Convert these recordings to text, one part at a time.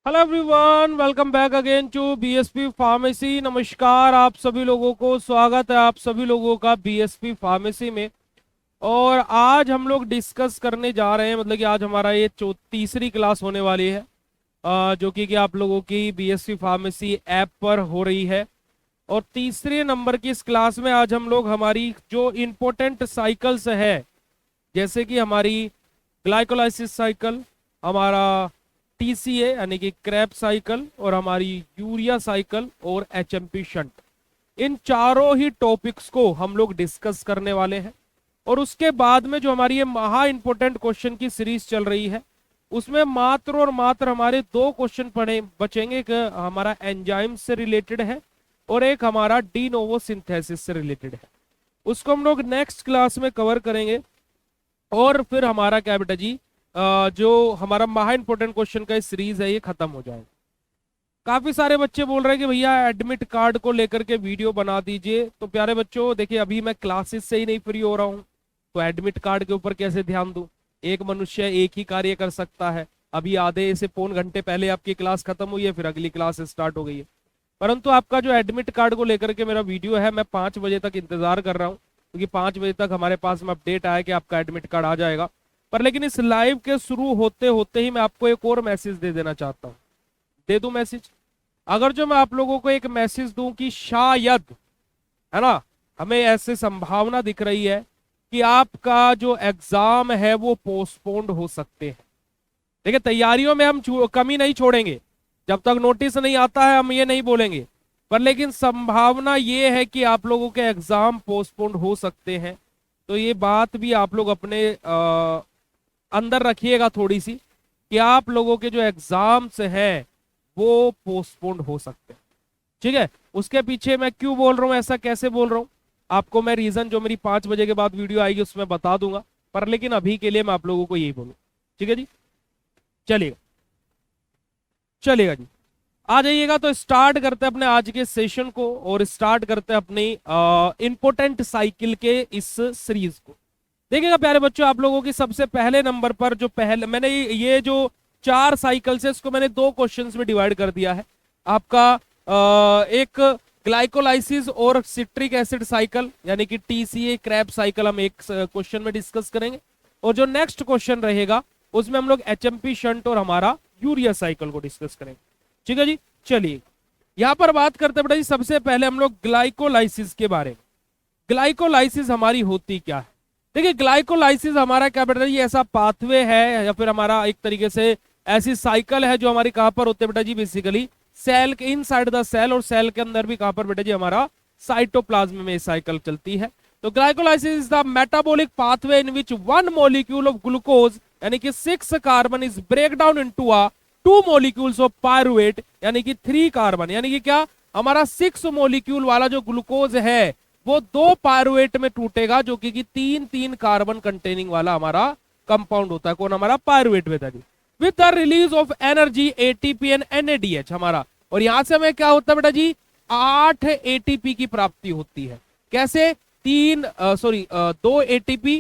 Hello everyone, welcome back again to BSP pharmacy. नमस्कार आप सभी लोगों को, स्वागत है आप सभी लोगों का बीएसपी फार्मेसी में। और आज हम लोग डिस्कस करने जा रहे हैं, मतलब कि आज हमारा ये तीसरी क्लास होने वाली है, जो कि आप लोगों की बीएसपी फार्मेसी ऐप पर हो रही है। और तीसरे नंबर की इस क्लास में आज हम लोग हमारी जो इम्पोर्टेंट साइकिल्स है, जैसे कि हमारी ग्लाइकोलाइसिस साइकिल, हमारा टीसीए यानी कि क्रैब साइकिल, और हमारी यूरिया साइकिल और एचएमपी शंट, इन चारों ही टॉपिक्स को हम लोग डिस्कस करने वाले हैं। और उसके बाद में जो हमारी ये महा इंपोर्टेंट क्वेश्चन की सीरीज चल रही है, उसमें मात्र और मात्र हमारे दो क्वेश्चन पढ़े बचेंगे। एक हमारा एंजाइम से रिलेटेड है और एक हमारा डी नोवो सिंथेसिस से रिलेटेड है। उसको हम लोग नेक्स्ट क्लास में कवर करेंगे। और फिर हमारा क्या बेटा जी, जो हमारा महा इंपोर्टेंट क्वेश्चन का सीरीज है ये खत्म हो जाएगा। काफी सारे बच्चे बोल रहे हैं कि भैया एडमिट कार्ड को लेकर के वीडियो बना दीजिए। तो प्यारे बच्चों देखिए, अभी मैं क्लासेस से ही नहीं फ्री हो रहा हूँ, तो एडमिट कार्ड के ऊपर कैसे ध्यान दूं। एक मनुष्य एक ही कार्य कर सकता है। अभी आधे से पौन घंटे पहले आपकी क्लास खत्म हुई है, फिर अगली क्लास स्टार्ट हो गई है। परंतु आपका जो एडमिट कार्ड को लेकर के मेरा वीडियो है, मैं 5 बजे तक इंतजार कर रहा हूँ, क्योंकि 5 बजे तक हमारे पास में अपडेट आया कि आपका एडमिट कार्ड आ जाएगा। पर लेकिन इस लाइव के शुरू होते होते ही मैं आपको एक और मैसेज दे देना चाहता हूं। दे दूं मैसेज? अगर जो मैं आप लोगों को एक मैसेज दूं कि शायद, है ना, हमें ऐसे संभावना दिख रही है कि आपका जो एग्जाम है वो पोस्टपोन्ड हो सकते हैं। देखिए, तैयारियों में हम कमी नहीं छोड़ेंगे, जब तक नोटिस नहीं आता है हम ये नहीं बोलेंगे। पर लेकिन संभावना ये है कि आप लोगों के एग्जाम पोस्टपोन्ड हो सकते हैं। तो ये बात भी आप लोग अपने अंदर रखिएगा थोड़ी सी, कि आप लोगों के जो एग्जाम्स हैं वो पोस्टपोन्ड हो सकते हैं। ठीक है, उसके पीछे मैं क्यों बोल रहा हूं, ऐसा कैसे बोल रहा हूं, आपको मैं रीजन जो मेरी 5 बजे के बाद वीडियो आएगी उसमें बता दूंगा। पर लेकिन अभी के लिए मैं आप लोगों को यही बोलूं। ठीक है जी, चलिएगा चलिएगा जी, आ जाइएगा। तो स्टार्ट करते हैं अपने आज के सेशन को, और स्टार्ट करते हैं अपनी इंपोर्टेंट साइकिल के इस सीरीज को। देखिएगा प्यारे बच्चों, आप लोगों की सबसे पहले नंबर पर जो पहले मैंने ये जो 4 साइकिल्स है, इसको मैंने 2 क्वेश्चंस में डिवाइड कर दिया है। आपका एक ग्लाइकोलाइसिस और सिट्रिक एसिड साइकिल यानी कि टीसीए क्रैब साइकिल हम एक क्वेश्चन में डिस्कस करेंगे। और जो नेक्स्ट क्वेश्चन रहेगा उसमें हम लोग एचएमपी शंट और हमारा यूरिया साइकिल को डिस्कस करेंगे। ठीक है जी, चलिए यहां पर बात करते हैं बेटा जी, सबसे पहले हम लोग ग्लाइकोलाइसिस के बारे में। ग्लाइकोलाइसिस हमारी होती क्या है? देखिए, ग्लाइकोलाइसिस हमारा क्या बेटा जी, ऐसा पाथवे है या फिर हमारा एक तरीके से ऐसी साइकिल है जो हमारी कहां पर होते हैं बेटा जी, बेसिकली सेल के इनसाइड द सेल, और सेल के अंदर भी कहां पर बेटा जी, हमारा साइटोप्लाज्म में साइकिल चलती है। तो glycolysis is the metabolic pathway in which 1 molecule of glucose यानी कि 6 carbon is break down into a 2 molecules of pyruvate यानी कि 3 कार्बन, यानी कि क्या, हमारा 6 मॉलिक्यूल वाला जो ग्लूकोज है वो 2 पायरुवेट में टूटेगा, जो कि 3 कार्बन कंटेनिंग वाला हमारा कंपाउंड होता है। कौन? हमारा पायरुवेट बेटा जी। With the release of energy ATP and NADH हमारा, और यहां से हमें क्या होता है बेटा जी, 8 एटीपी की प्राप्ति होती है। कैसे? 2 एटीपी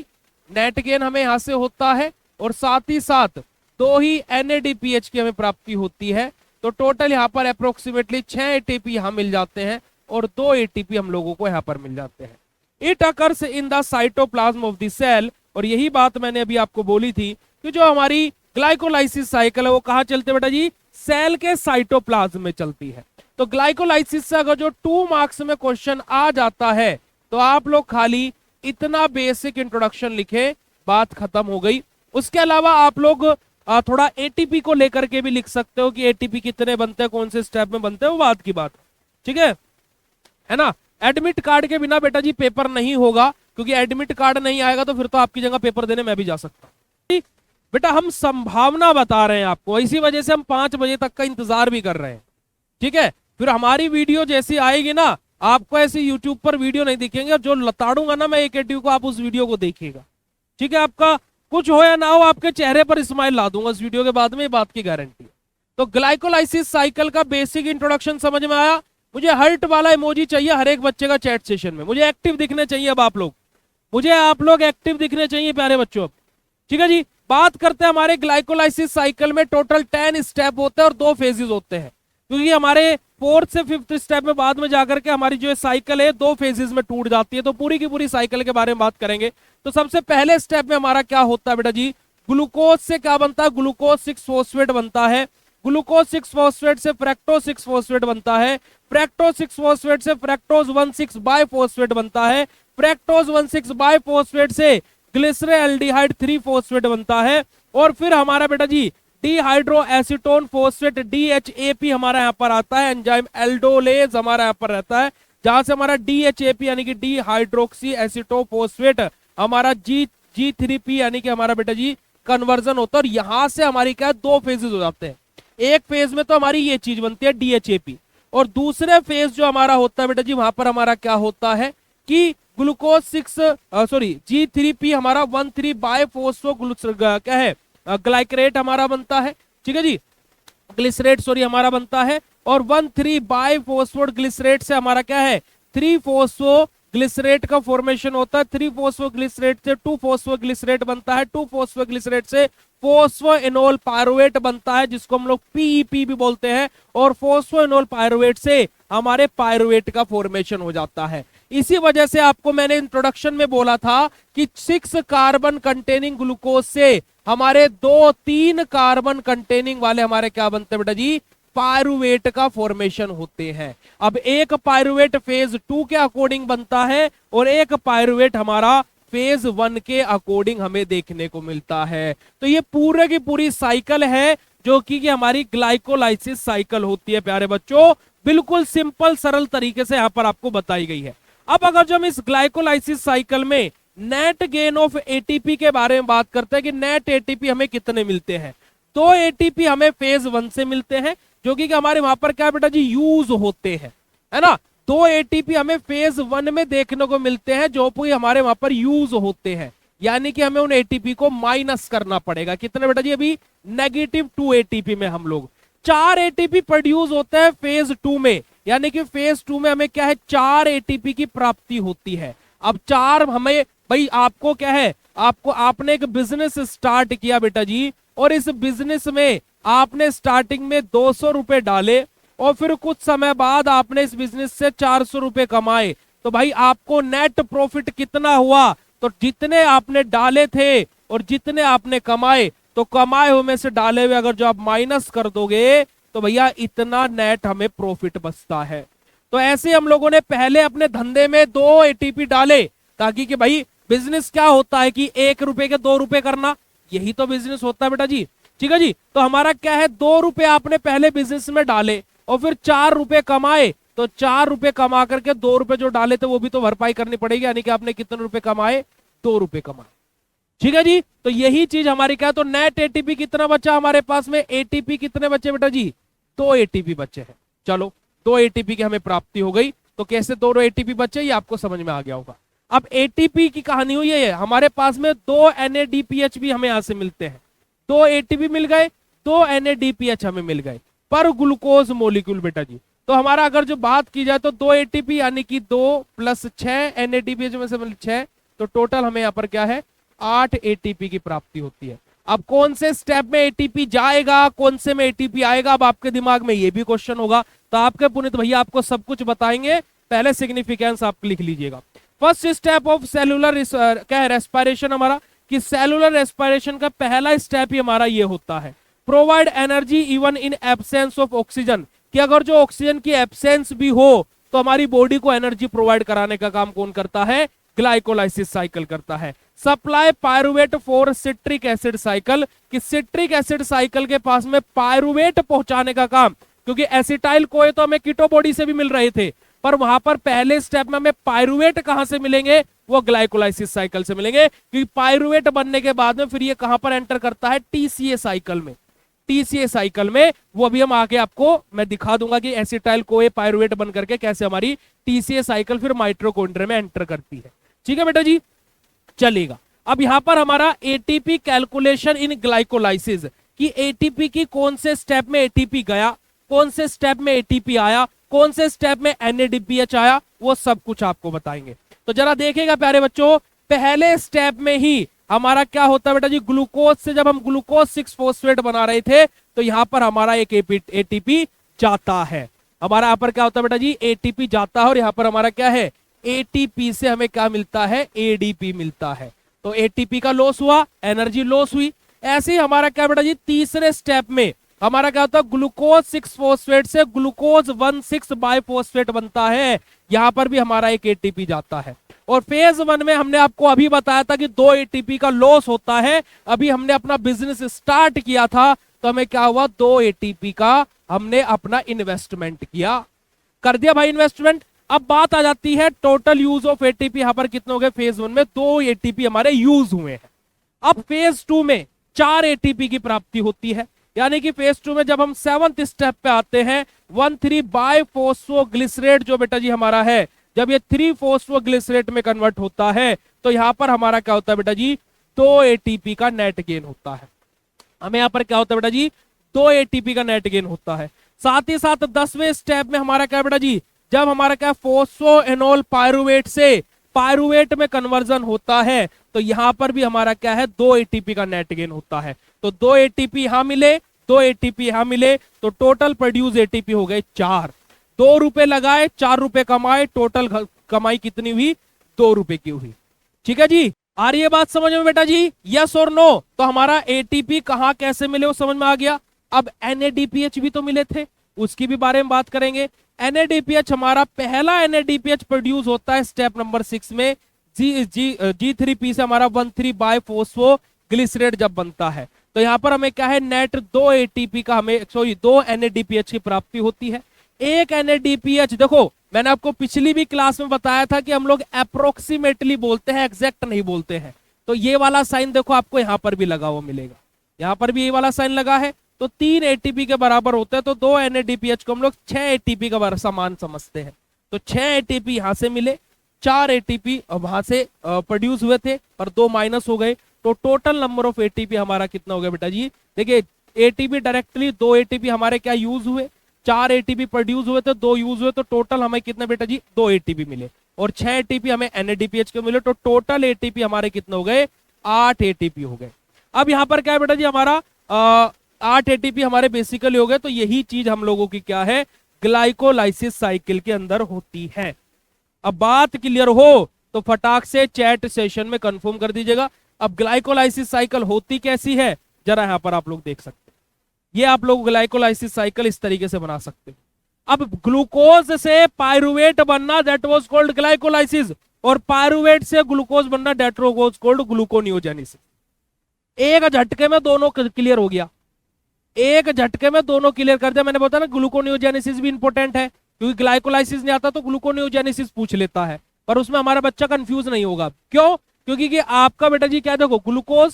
नेट गेन हमें यहां से होता है, और साथ ही साथ 2 ही एनएडीपीएच की हमें प्राप्ति होती है। तो टोटल यहां पर अप्रोक्सीमेटली 6 एटीपी यहां मिल जाते हैं, और 2 एटीपी हम लोगों को यहां पर मिल जाते हैं। It occurs in the cytoplasm of the cell, और यही बात मैंने अभी आपको बोली थी कि जो हमारी ग्लाइकोलाइसिस साइकिल है वो कहां चलती है बेटा जी, सेल के साइटोप्लाज्म में चलती है। तो ग्लाइकोलाइसिस से अगर जो 2 मार्क्स में क्वेश्चन आ जाता है, तो आप लोग खाली इतना बेसिक इंट्रोडक्शन लिखे, बात खत्म हो गई। उसके अलावा आप लोग थोड़ा एटीपी को लेकर के भी लिख सकते हो कि एटीपी कितने बनते हैं, कौन से स्टेप में बनते हैं, वो बात की बात। ठीक है ना। एडमिट कार्ड के बिना बेटा जी पेपर नहीं होगा, क्योंकि एडमिट कार्ड नहीं आएगा तो फिर तो आपकी जगह पेपर देने मैं भी जा सकता हूं। बेटा हम संभावना बता रहे हैं आपको, इसी वजह से हम 5 बजे तक का इंतजार भी कर रहे हैं। ठीक है, फिर हमारी वीडियो जैसी आएगी ना, आपको ऐसे यूट्यूब पर वीडियो नहीं दिखेंगे, और जो लताड़ूंगा ना मैं एक को, आप उस वीडियो को देखिएगा। ठीक है, आपका कुछ हो या ना हो, आपके चेहरे पर स्माइल ला दूंगा इस वीडियो के बाद में, ये बात की गारंटी। तो ग्लाइकोलाइसिस साइकिल का बेसिक इंट्रोडक्शन समझ में आया। मुझे हर्ट वाला इमोजी चाहिए हर एक बच्चे का चैट सेशन में, मुझे एक्टिव दिखने चाहिए अब आप लोग, मुझे आप लोग एक्टिव दिखने चाहिए प्यारे बच्चों अब। ठीक है जी, बात करते हैं हमारे ग्लाइकोलाइसिस साइकिल में टोटल 10 स्टेप होते हैं और 2 फेजेस होते हैं, क्योंकि हमारे 4th से 5th स्टेप में बाद में जाकर के हमारी जो साइकिल है 2 फेजेस में टूट जाती है। तो पूरी की पूरी साइकिल के बारे में बात करेंगे। तो सबसे पहले स्टेप में हमारा क्या होता है बेटा जी, ग्लूकोज से क्या बनता है, ग्लूकोज 6 फॉस्फेट बनता है, ग्लूकोज 6 फॉस्फेट से फ्रैक्टोज 6 फॉस्फेट बनता है, फ्रैक्टोज 6 फॉस्फेट से फ्रैक्टोज 1,6 बाइफॉस्फेट बनता है, फ्रैक्टोज 1,6 बाइफॉस्फेट से ग्लिसरेल्डिहाइड 3 फॉस्फेट बनता है, और फिर हमारा बेटा जी डिहाइड्रो एसीटोन फॉस्फेट DHAP हमारा यहाँ पर आता है, एंजाइम एल्डोलेज हमारा यहाँ पर रहता है, जहां से हमारा DHAP यानी कि डी हाइड्रोक्सी एसीटो फॉस्फेट हमारा G3P यानी कि हमारा बेटा जी कन्वर्जन होता है। और यहां से हमारी क्या 2 फेजेस हो जाते हैं। एक फेज में तो हमारी ये चीज बनती है DHAP, और दूसरे फेज जो हमारा होता है बेटा जी वहां पर हमारा क्या होता है कि ग्लूकोज 6 G3P हमारा 1,3 बाइफॉस्फो क्या है ग्लाइकरेट हमारा बनता है, ठीक है जी, ग्लिसरेट सॉरी हमारा बनता है, और 1,3 बाइफॉस्फोड ग्लिसरेट से हमारा क्या है 3 फॉस्फो ग्लिसरेट का फॉर्मेशन होता है। 3 फॉस्फो ग्लिसरेट से 2 फॉस्फो ग्लिसरेट बनता है, 2 फॉस्फो ग्लिसरेट से फॉस्फोइनोल पायरुवेट बनता है, जिसको हम लोग PEP भी बोलते हैं, और फॉस्फोइनोल पायरुवेट से हमारे पायरुवेट का फॉर्मेशन हो जाता है। इसी वजह से आपको मैंने इंट्रोडक्शन में बोला था कि 6 कार्बन कंटेनिंग ग्लूकोज से हमारे 2-3 कार्बन कंटेनिंग वाले हमारे क्या बनते हैं बेटा जी, पायरुवेट का फॉर्मेशन होते हैं। अब एक पायरुवेट फेज 2 के अकॉर्डिंग बनता है और एक पायरुवेट हमारा फेज 1 के अकॉर्डिंग हमें देखने को मिलता है। तो ये पूरे की पूरी साइकिल है जो कि हमारी ग्लाइकोलाइसिस साइकिल होती है प्यारे बच्चों, बिल्कुल सिंपल सरल तरीके से यहां पर आपको बताई गई है। अब अगर जो हम इस ग्लाइकोलाइसिस साइकिल में नेट गेन ऑफ एटीपी के बारे में बात करते हैं कि नेट एटीपी हमें कितने मिलते हैं, तो एटीपी हमें फेज 1 से मिलते हैं जो कि हमारे वहां पर क्या बेटा जी यूज होते हैं, है ना। 2 एटीपी हमें फेज 1 में देखने को मिलते हैं जो कि हमारे वहां पर यूज होते हैं, यानी कि हमें उन एटीपी को माइनस करना पड़ेगा। कितने बेटा जी, अभी -2 एटीपी में हम लोग 4 एटीपी प्रोड्यूस होते हैं फेज 2 में, यानी कि फेज 2 में हमें क्या है 4 एटीपी की प्राप्ति होती है। अब 4 हमें भाई आपको क्या है, आपको आपने एक बिजनेस स्टार्ट किया बेटा जी, और इस बिजनेस में आपने स्टार्टिंग में 200 रुपए डाले और फिर कुछ समय बाद आपने इस बिजनेस से 400 रुपए कमाए, तो भाई आपको नेट प्रॉफिट कितना हुआ, तो जितने आपने डाले थे और जितने आपने कमाए, तो कमाए हुए में से डाले हुए अगर जो आप माइनस कर दोगे तो भैया इतना नेट हमें प्रॉफिट बचता है। तो ऐसे हम लोगों ने पहले अपने धंधे में 2 एटीपी डाले, ताकि कि भाई बिजनेस क्या होता है कि 1 रुपए के 2 रुपए करना, यही तो बिजनेस होता है बेटा जी, ठीक है जी। तो हमारा क्या है 2 रुपए आपने पहले बिजनेस में डाले और फिर 4 रुपए कमाए, तो 4 रुपए कमा करके 2 रुपए जो डाले थे वो भी तो भरपाई करनी पड़ेगी, यानी कि आपने कितने रुपए कमाए, 2 रुपए कमाए, ठीक है जी। तो यही चीज हमारी क्या है, तो नेट एटीपी कितना बचा हमारे पास में, एटीपी कितने बचे बेटा जी, 2 एटीपी बचे हैं। चलो 2 एटीपी की हमें प्राप्ति हो गई, तो कैसे 2 एटीपी बचे ये आपको समझ में आ गया होगा। अब एटीपी की कहानी हुई है, हमारे पास में 2 NADPH भी हमें यहां से मिलते हैं, 2 एटीपी मिल गए, 2 NADPH हमें मिल गए पर ग्लूकोज मोलिक्यूल बेटा जी। तो हमारा अगर जो बात की जाए तो 2 एटीपी यानी कि 2 + 6 NADPH में से 6, तो टोटल हमें यहाँ पर क्या है 8 एटीपी की प्राप्ति होती है। अब कौन से स्टेप में एटीपी जाएगा, कौन से में एटीपी आएगा, अब आपके दिमाग में ये भी क्वेश्चन होगा, तो आपके पुनीत भैया आपको सब कुछ बताएंगे, पहले सिग्निफिकेंस आप लिख लीजिएगा। फर्स्ट स्टेप ऑफ सेलुलर क्या है रेस्पिरेशन हमारा, कि सेलुलर रेस्पिरेशन का पहला स्टेप ही हमारा ये होता है, provide energy even in absence of oxygen, कि अगर जो ऑक्सीजन की एब्सेंस भी हो तो हमारी बॉडी को एनर्जी प्रोवाइड कराने का काम कौन करता है, ग्लाइकोलाइसिस साइकिल करता है। Supply pyruvate for citric acid cycle, कि सिट्रिक एसिड साइकिल के पास में पायरुवेट पहुंचाने का काम, क्योंकि एसिटाइल कोए तो हमें कीटो बॉडी से भी मिल रहे थे, पर वहां पर पहले स्टेप में हमें पायरुवेट कहां से मिलेंगे, वो ग्लाइकोलाइसिस साइकिल से मिलेंगे, क्योंकि पायरुवेट बनने के बाद में फिर ये कहां पर एंटर करता है, TCA साइकिल में। TCA साइकिल में वो अभी हम आगे आपको मैं दिखा दूंगा कि एसिटाइल कोए पायरुवेट बन करके कैसे हमारी TCA साइकिल फिर माइटोकॉन्ड्रिया में एंटर करती है, ठीक है बेटा जी, चलेगा। अब यहां पर हमारा एटीपी कैलकुलेशन इन ग्लाइकोलाइसिस, कि एटीपी की कौन से स्टेप में एटीपी गया, कौन से स्टेप में एटीपी आया, कौन से स्टेप में NADPH आया, वो सब कुछ आपको बताएंगे। तो जरा देखिएगा प्यारे बच्चों, पहले स्टेप में ही हमारा क्या होता है बेटा जी, ग्लूकोज से जब हम ग्लूकोज 6 फॉस्फेट बना रहे थे तो यहाँ पर हमारा एक एटीपी जाता है। हमारा यहाँ पर क्या होता है बेटा जी, एटीपी जाता है, और यहाँ पर हमारा क्या है, एटीपी से हमें क्या मिलता है, एडीपी मिलता है। तो एटीपी का लॉस हुआ, एनर्जी लॉस हुई। ऐसे ही हमारा क्या बेटा जी, तीसरे स्टेप में हमारा क्या होता है, ग्लूकोज 6 फॉस्फेट से ग्लूकोज 1,6 बाइफॉस्फेट बनता है, यहां पर भी हमारा एक एटीपी जाता है। और फेज 1 में हमने आपको अभी बताया था कि 2 एटीपी का लॉस होता है। अभी हमने अपना बिजनेस स्टार्ट किया था तो हमें क्या हुआ, 2 एटीपी का हमने अपना इन्वेस्टमेंट किया, कर दिया भाई इन्वेस्टमेंट। अब बात आ जाती है टोटल यूज ऑफ एटीपी, यहां पर कितने हो गए, फेज 1 में 2 एटीपी हमारे यूज हुए हैं। अब फेज 2 में 4 एटीपी की प्राप्ति होती है, यानी कि फेज 2 में जब हम 7th स्टेप पे आते हैं, 1,3 बाइफॉस्फोग्लिसरेट जो बेटा जी हमारा है, जब ये 3 फॉस्फोग्लिसरेट में कन्वर्ट होता है तो यहां पर हमारा क्या होता है बेटा जी, 2 एटीपी का नेट गेन होता है। हमें यहां पर क्या होता है बेटा जी, 2 एटीपी का नेट गेन होता है। साथ ही साथ 10वें स्टेप में हमारा क्या बेटा जी, जब हमारा क्या फोस्फोएनोल पायरुवेट से पायरुवेट में कन्वर्जन होता है तो यहां पर भी हमारा क्या है, 2 एटीपी का नेट गेन होता है। तो 2 एटीपी यहां मिले, 2 एटीपी यहां मिले, तो टोटल प्रोड्यूस एटीपी हो गए 4। 2 रुपए लगाए, 4 रुपए कमाए, टोटल कमाई कितनी हुई, 2 रुपए की हुई। ठीक है जी, आ रही है बात समझ में बेटा जी, यस और नो? तो हमारा एटीपी कहां कैसे मिले वो समझ में आ गया। अब एनएडीपीएच भी तो मिले थे, उसकी भी बारे में बात करेंगे। एनएडीपीएच हमारा पहला एनएडीपीएच प्रोड्यूस होता है स्टेप नंबर 6 में, G3P से हमारा 1,3 बाइफॉस्फोग्लिसरेट जब बनता है तो यहां पर हमें क्या है, नेट 2 एटीपी का हमें 2 एनएडीपीएच की प्राप्ति होती है। एक एनएडीपीएच, देखो मैंने आपको पिछली भी क्लास में बताया था कि हम लोग अप्रोक्सीमेटली बोलते हैं, एग्जैक्ट नहीं बोलते हैं। तो ये वाला साइन देखो आपको यहां पर भी लगा हुआ मिलेगा, यहां पर भी ये वाला साइन लगा है, तो 3 एटीपी के बराबर होते हैं। तो 2 एनएडीपीएच को हम लोग 6 एटीपी का समान समझते हैं। तो 6 एटीपी यहां से मिले, 4 एटीपी वहां से प्रोड्यूस हुए थे और 2 माइनस हो गए, तो टोटल नंबर ऑफ एटीपी हमारा कितना हो गया बेटा जी, देखिए एटीपी डायरेक्टली 2 एटीपी हमारे क्या यूज हुए, 4 एटीपी प्रोड्यूस हुए थे, 2 यूज हुए, तो टोटल हमें कितना बेटा जी, 2 एटीपी मिले, और 6 एटीपी हमें एनएडीपीएच के मिले, तो टोटल एटीपी हमारे कितने हो गए, 8 एटीपी हो गए। अब यहाँ पर क्या है बेटा जी, हमारा 8 एटीपी हमारे बेसिकली हो गए। तो यही चीज हम लोगों की क्या है, ग्लाइकोलाइसिस साइकिल के अंदर होती है। अब बात क्लियर हो तो फटाक से चैट सेशन में कंफर्म कर दीजिएगा। अब ग्लाइकोलाइसिस साइकिल होती कैसी है, जरा यहां पर आप लोग देख सकते हैं। ये आप लोग ग्लाइकोलाइसिस साइकिल इस तरीके से बना सकते हैं। अब ग्लूकोज से पायरुवेट बनना, दैट वाज कॉल्ड ग्लाइकोलाइसिस, और पायरुवेट से ग्लूकोज बनना, दैट वाज कॉल्ड ग्लूकोनियोजेनेसिस। एक झटके में दोनों क्लियर हो गया, एक झटके में दोनों क्लियर कर दिया। मैंने बताया ना ग्लूकोनियोजेनेसिस भी इंपॉर्टेंट है, क्योंकि ग्लाइकोलाइसिस नहीं आता तो ग्लूकोनियोजेनेसिस पूछ लेता है, पर उसमें हमारा बच्चा कंफ्यूज नहीं होगा। क्यों? क्योंकि कि आपका बेटा जी क्या, देखो ग्लूकोज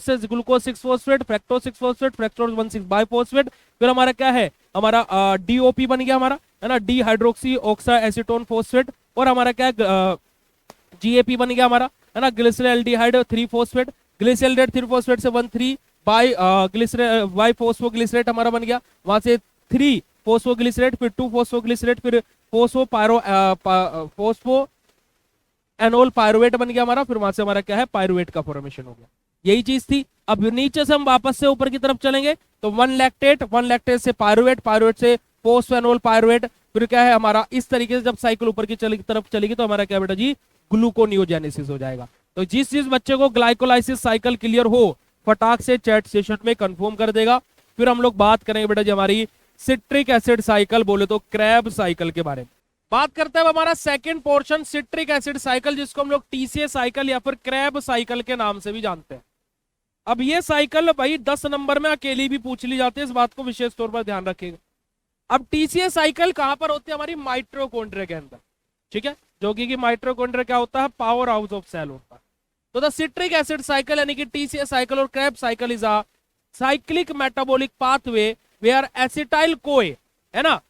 से glucose 6 phosphate, fructose 6 phosphate, fructose 1,6 biphosphate, फिर हमारा क्या है, हमारा डीओपी बन गया हमारा, है ना, डी हाइड्रोक्सी ऑक्सा एसीटोन फॉस्फेट, और हमारा क्या है, जीएपी बन गया हमारा, है ना, ग्लिसरॉल्डिहाइड 3 फॉस्फेट, ग्लिसरॉल्डिहाइड 3 फॉस्फेट से 1,3 बाई फोस्फोग्लिसरेट हमारा बन गया, वहां से 3 फोस्फोग्लिसरेट, फिर 2 फोस्फोग्लिसरेट, फिर फोस्फो एनोल पायरुवेट बन गया हमारा, फिर वहां से हमारा क्या है, पायरुवेट का फॉर्मेशन हो गया। यही चीज थी। अब नीचे से हम वापस से ऊपर की तरफ चलेंगे तो 1 लैक्टेट से पायरुवेट से फोस्फेनोल पायरुवेट, फिर क्या है हमारा, इस तरीके से जब साइकिल ऊपर की तरफ चलेगी तो हमारा क्या बेटा जी, ग्लूकोनियोजेनेसिस हो जाएगा। तो जिस बच्चे को ग्लाइकोलाइसिस साइकिल क्लियर हो फटाक से चैट सेशन में कंफर्म कर देगा। फिर हम लोग बात करेंगे बेटा जी हमारी सिट्रिक एसिड साइकिल, बोले तो क्रैब साइकिल के बारे में बात करते हैं। हमारा second portion citric acid cycle, जिसको हम लोग टीसीए साइकिल या फिर क्रैब साइकिल के नाम से भी जानते हैं। अब ये साइकिल भाई 10 नंबर में अकेली भी पूछ ली जाती है, इस बात को विशेष तौर पर ध्यान रखिएगा। अब टीसीए साइकिल कहां पर होती है, हमारी माइटोकॉन्ड्रिया के अंदर, ठीक है, जो कि माइटोकॉन्ड्रिया क्या होता है, पावर हाउस ऑफ सेल होता है। तो द सिट्रिक एसिड साइकिल यानी कि टीसीए साइकिल और Krebs cycle is a cyclic metabolic pathway where acetyl CoA, है ना,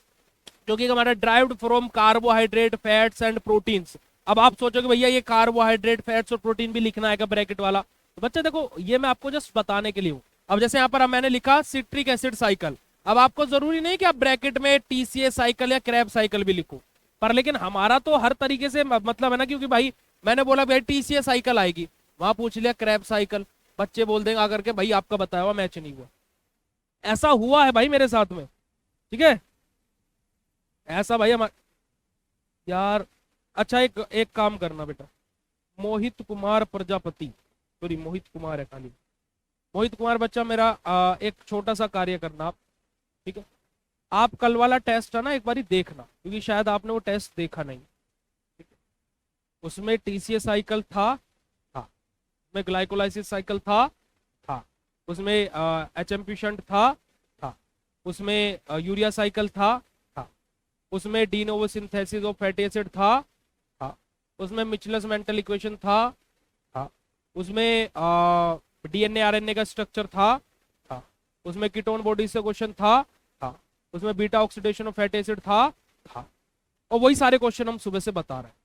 जो कि हमारा derived from carbohydrate, fats and proteins. अब आप सोचोगे भैया ये कार्बोहाइड्रेट, फैट्स और प्रोटीन भी लिखना है क्या ब्रैकेट वाला, तो बच्चे देखो ये मैं आपको जस्ट बताने के लिए हूँ। अब जैसे यहाँ पर मैंने लिखा सिट्रिक एसिड साइकिल, अब आपको जरूरी नहीं कि आप ब्रैकेट में टीसीए साइकिल या क्रैब साइकिल भी लिखो, पर लेकिन हमारा तो हर तरीके से मतलब है ना, क्योंकि भाई मैंने बोला भाई टीसीए साइकिल आएगी, वहां पूछ लिया क्रैब साइकिल, बच्चे बोल देंगे आकर के भाई आपका बताया हुआ मैच नहीं हुआ। ऐसा हुआ है भाई मेरे साथ में, ठीक है, ऐसा भाई हमारे यार। अच्छा एक एक काम करना बेटा, मोहित कुमार प्रजापति, सॉरी मोहित कुमार है खाली, मोहित कुमार बच्चा मेरा एक छोटा सा कार्य करना आप, ठीक है। आप कल वाला टेस्ट है ना एक बारी देखना, क्योंकि शायद आपने वो टेस्ट देखा नहीं, ठीक है। उसमें टीसीएस साइकिल था, उसमें ग्लाइकोलाइसिस साइकिल था, उसमें एचएमपी शंट था, उसमें यूरिया साइकिल था, उसमें डीनोवो सिंथेसिस ऑफ फैटी एसिड था, उसमें मिचलस मेंटल इक्वेशन था, उसमें डीएनए आरएनए का स्ट्रक्चर था, उसमें कीटोन बॉडी से क्वेश्चन था, उसमें beta oxidation of fatty acid था, और वही सारे क्वेश्चन हम सुबह से बता रहे हैं।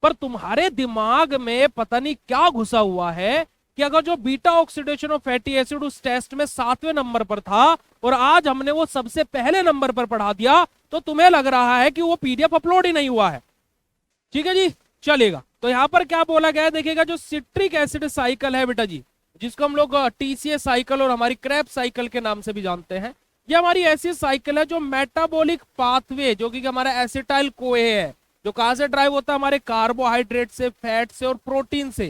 पर तुम्हारे दिमाग में पता नहीं क्या घुसा हुआ है कि अगर जो beta oxidation of fatty acid उस टेस्ट में 7वें नंबर पर था और आज हमने वो सबसे पहले नंबर पर पढ़ा दिया, तो तुम्हें लग रहा है कि वो पीडीएफ अपलोड ही नहीं हुआ है। ठीक है जी, चलेगा। तो यहां पर क्या बोला गया है देखिएगा, जो सिट्रिक एसिड साइकिल है बेटा जी, जिसको हम लोग टीसीएस साइकिल और हमारी क्रैब साइकिल के नाम से भी जानते हैं, ये हमारी ऐसी साइकिल है जो मेटाबॉलिक पाथवे, जो कि हमारा एसिटाइल कोए है, जो कहां से ड्राइव होता है, हमारे कार्बोहाइड्रेट से, फैट से और प्रोटीन से,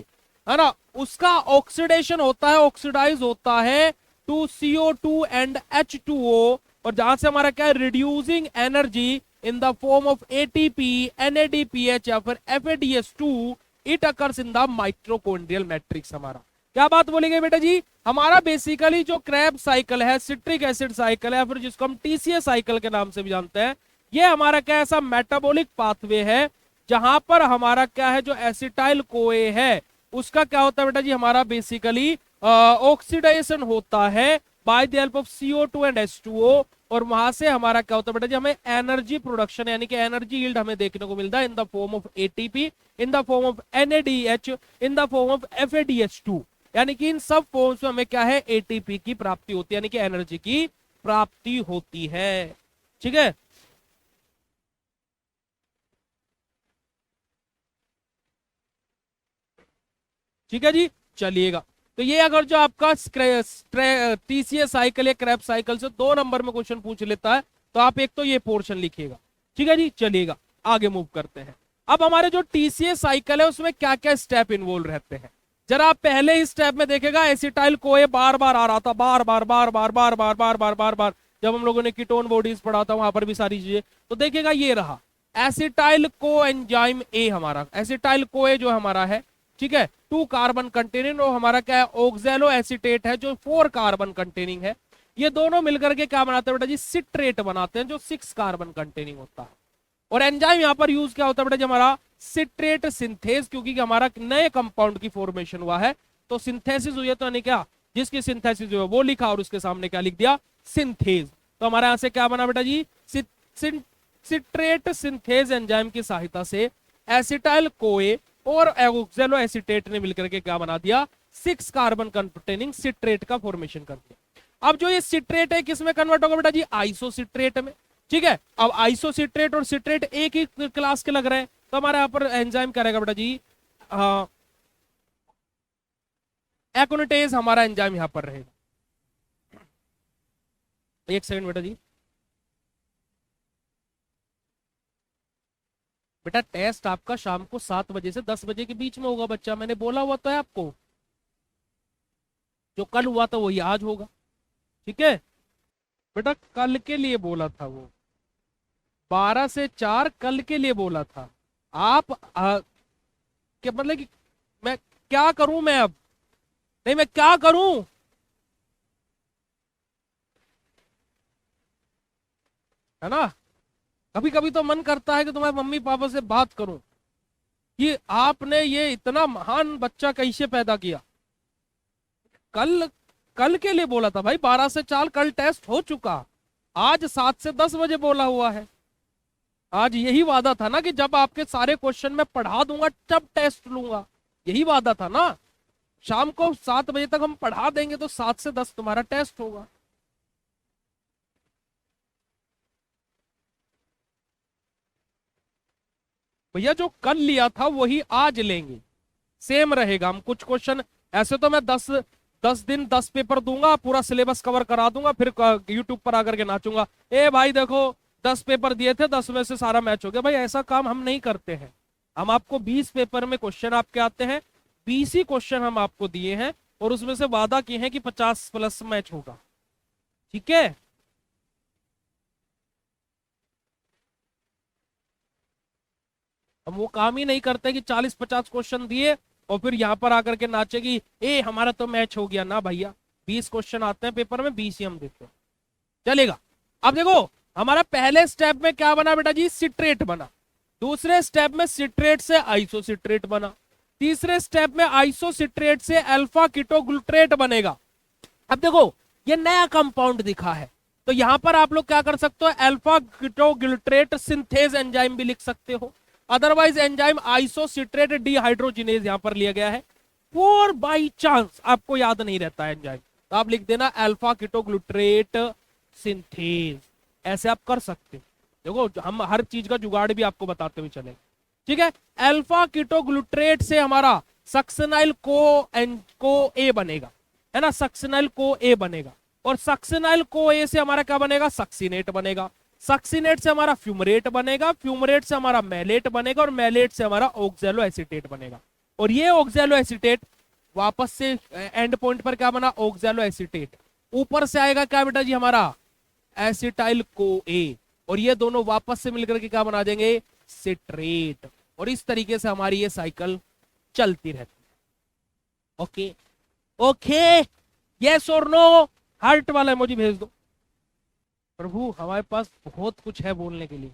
है ना, उसका ऑक्सीडेशन होता है, ऑक्सीडाइज होता है टू CO2 एंड H2O, और जहां से हमारा क्या है, reducing energy in the form of ATP, NADPH या फिर FADH2, it occurs in the mitochondrial matrix. हमारा क्या बात बोली गई बेटा जी, हमारा बेसिकली जो क्रैब साइकिल है, सिट्रिक एसिड साइकिल है, फिर जिसको हम टीसीएस साइकिल के नाम से भी जानते हैं, ये हमारा क्या ऐसा मेटाबॉलिक पाथवे है जहां पर हमारा क्या है, जो एसिटाइल कोए है उसका क्या होता है बेटा जी, हमारा बेसिकली ऑक्सीडेशन होता है by the help of CO2 and H2O, और वहां से हमारा क्या होता है बेटा जी, हमें एनर्जी प्रोडक्शन यानी कि एनर्जी यील्ड हमें देखने को मिलता है in the form of ATP, in the form of NADH, in the form of FADH2, यानी कि इन सब फॉर्म्स में हमें क्या है, ATP की प्राप्ति होती है, यानी कि एनर्जी की प्राप्ति होती है। ठीक है, ठीक है जी, चलिएगा। तो ये अगर जो आपका टीसीएस साइकिल या क्रैब साइकिल से 2 नंबर में क्वेश्चन पूछ लेता है, तो आप एक तो ये पोर्शन लिखिएगा। ठीक है जी, चलिएगा आगे मूव करते हैं। अब हमारे जो टीसीएस साइकिल है उसमें क्या क्या स्टेप इन्वॉल्व रहते हैं, जरा आप पहले ही स्टेप में देखेगा, एसिटाइल कोए बार बार आ रहा था, बार बार बार बार बार बार बार बार बार बार, जब हम लोगों ने कीटोन बॉडीज पढ़ा था वहां पर भी सारी चीजें। तो देखिएगा ये रहा एसिटाइल को एंजाइम ए, हमारा एसिटाइल कोए जो हमारा है, ठीक है, 2 कार्बन कंटेनिंग, और हमारा क्या है, ऑक्सैलो एसीटेट है जो 4 कार्बन कंटेनिंग है। ये दोनों मिलकर के क्या बनाते हैं बेटा जी, सिट्रेट बनाते हैं जो 6 कार्बन कंटेनिंग होता है। और एंजाइम यहाँ पर यूज क्या होता है बेटा जी, हमारा सिट्रेट सिंथेज, क्योंकि हमारा नए कंपाउंड की फॉर्मेशन हुआ है, तो सिंथेसिस हुई है, तो यानी क्या, जिसकी सिंथेसिस हुई है वो लिखा और उसके सामने क्या लिख दिया, सिंथेज। तो हमारे यहां से क्या बना बेटा जी, सिट्रेट सिंथेज एंजाइम की सहायता से एसिटाइल कोए और ऑक्सैलो एसीटेट ने मिलकर के क्या बना दिया, 6 कार्बन कंटेनिंग सिट्रेट का फॉर्मेशन कर दिया। अब जो ये सिट्रेट है किसमें कन्वर्ट होगा बेटा जी, आइसोसिट्रेट में। ठीक है, अब आइसोसिट्रेट और सिट्रेट एक ही क्लास के लग रहे हैं, तो हमारे यहाँ पर एंजाइम क्या रहेगा बेटा जी, एकोनिटेज हमारा एंजाइम यहां पर रहेगा। एक सेकंड बेटा जी, बेटा टेस्ट आपका शाम को 7 बजे से 10 बजे के बीच में होगा बच्चा, मैंने बोला हुआ तो है आपको, जो कल हुआ था वही आज होगा। ठीक है बेटा, कल के लिए बोला था वो, 12 से 4 कल के लिए बोला था। आप क्या मतलब कि मैं क्या करूं, मैं अब नहीं, मैं क्या करूं, है ना। कभी कभी तो मन करता है कि तुम्हारे मम्मी पापा से बात करूं कि आपने ये इतना महान बच्चा कैसे पैदा किया। कल कल के लिए बोला था भाई, 12 से 4 कल टेस्ट हो चुका, आज 7 से 10 बजे बोला हुआ है। आज यही वादा था ना कि जब आपके सारे क्वेश्चन मैं पढ़ा दूंगा तब टेस्ट लूंगा, यही वादा था ना। शाम को 7 बजे तक हम पढ़ा देंगे तो 7 से 10 तुम्हारा टेस्ट होगा। भैया जो कल लिया था वही आज लेंगे, सेम रहेगा। हम कुछ क्वेश्चन ऐसे तो मैं 10 दिन 10 पेपर दूंगा, पूरा सिलेबस कवर करा दूंगा, फिर यूट्यूब पर आकर के नाचूंगा, ए भाई देखो 10 पेपर दिए थे, 10 में से सारा मैच हो गया। भाई ऐसा काम हम नहीं करते हैं। हम आपको 20 पेपर में क्वेश्चन आपके आते हैं, 20 ही क्वेश्चन हम आपको दिए हैं, और उसमें से वादा किए हैं कि 50+ मैच होगा। ठीक है, हम वो काम ही नहीं करते कि 40-50 क्वेश्चन दिए और फिर यहां पर आकर के नाचे कि ए हमारा तो मैच हो गया ना भैया। 20 क्वेश्चन आते हैं पेपर में, 20 ही हम देते हैं, चलेगा। अब देखो हमारा पहले स्टेप में क्या बना बेटा जी, सिट्रेट बना। दूसरे स्टेप में सिट्रेट से आइसोसिट्रेट बना। तीसरे स्टेप में आइसोसिट्रेट से अल्फा कीटोग्लूट्रेट बनेगा। अब देखो ये नया कंपाउंड दिखा है, तो यहां पर आप लोग क्या कर सकते हो, अल्फा कीटोग्लूट्रेट सिंथेज एंजाइम भी लिख सकते हो। अदरवाइज एंजाइम आइसोसिट्रेट डिहाइड्रोजिनेज यहां पर लिया गया है। फॉर बाई चांस आपको याद नहीं रहता है एंजाइम, तो आप लिख देना अल्फा कीटोग्लूट्रेट सिंथेज। ऐसे आप कर सकते हो। देखो हम हर चीज का जुगाड़ भी आपको बताते हुए चले। ठीक है, अल्फा कीटोग्लूट्रेट से हमारा सक्सेनाइल को ए बनेगा, है ना, सक्सेनाइल को ए बनेगा। और सक्सेनाइल को ए से हमारा क्या बनेगा, सक्सीनेट बनेगा। सक्सीनेट से हमारा फ्यूमरेट बनेगा, फ्यूमरेट से हमारा मैलेट बनेगा, और मैलेट से हमारा ऑक्सैलो एसीटेट बनेगा। और ये ऑक्सैलो एसीटेट वापस से एंड पॉइंट पर क्या बना, ऑक्सैलो एसीटेट। ऊपर से आएगा क्या बेटा जी, हमारा एसिटाइल को ए, और ये दोनों वापस से मिलकर के क्या बना देंगे, सिट्रेट। और इस तरीके से हमारी ये साइकिल चलती रहती है। ओके ओके, यस और नो, हार्ट वाला इमोजी भेज दो। प्रभु हमारे पास बहुत कुछ है बोलने के लिए।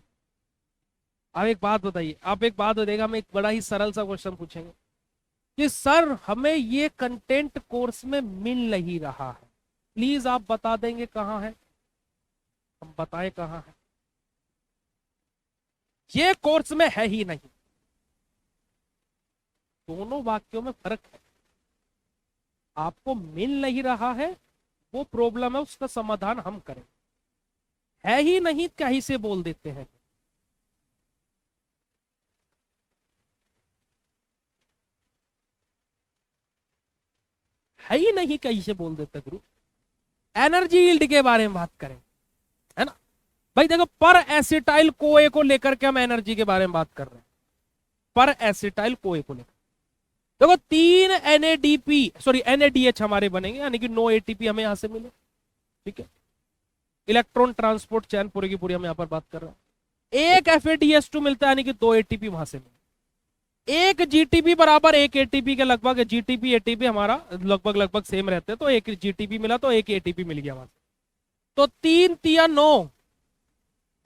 आप एक बात बताइए, आप एक बात बताइएगा, हम एक बड़ा ही सरल सा क्वेश्चन पूछेंगे कि सर हमें ये कंटेंट कोर्स में मिल नहीं रहा है, प्लीज आप बता देंगे कहाँ है। हम बताएं कहाँ है, ये कोर्स में है ही नहीं। दोनों वाक्यों में फर्क है। आपको मिल नहीं रहा है, वो प्रॉब्लम है, उसका समाधान हम करें। है ही नहीं कहीं से बोल देते हैं। है ही नहीं कहीं से बोल देते गुरु। एनर्जी यील्ड के बारे में बात करें, है ना भाई। देखो पर एसिटाइल कोए को लेकर के हम एनर्जी के बारे में बात कर रहे हैं। पर एसिटाइल कोए को लेकर देखो 3 NADP सॉरी NADH हमारे बनेंगे, यानी कि नो ATP हमें यहां से मिले। ठीक है, इलेक्ट्रॉन ट्रांसपोर्ट चैन पूरी की पूरी हम यहां पर बात कर रहे हैं। एक FADH2 मिलता है, यानी कि 2 ATP वहां से मिले। एक GTP बराबर एक ATP के लगभग, GTP ATP हमारा लगभग लगभग सेम रहते हैं, तो एक GTP मिला तो एक ATP मिल गया वहां से। तो 3 3 9,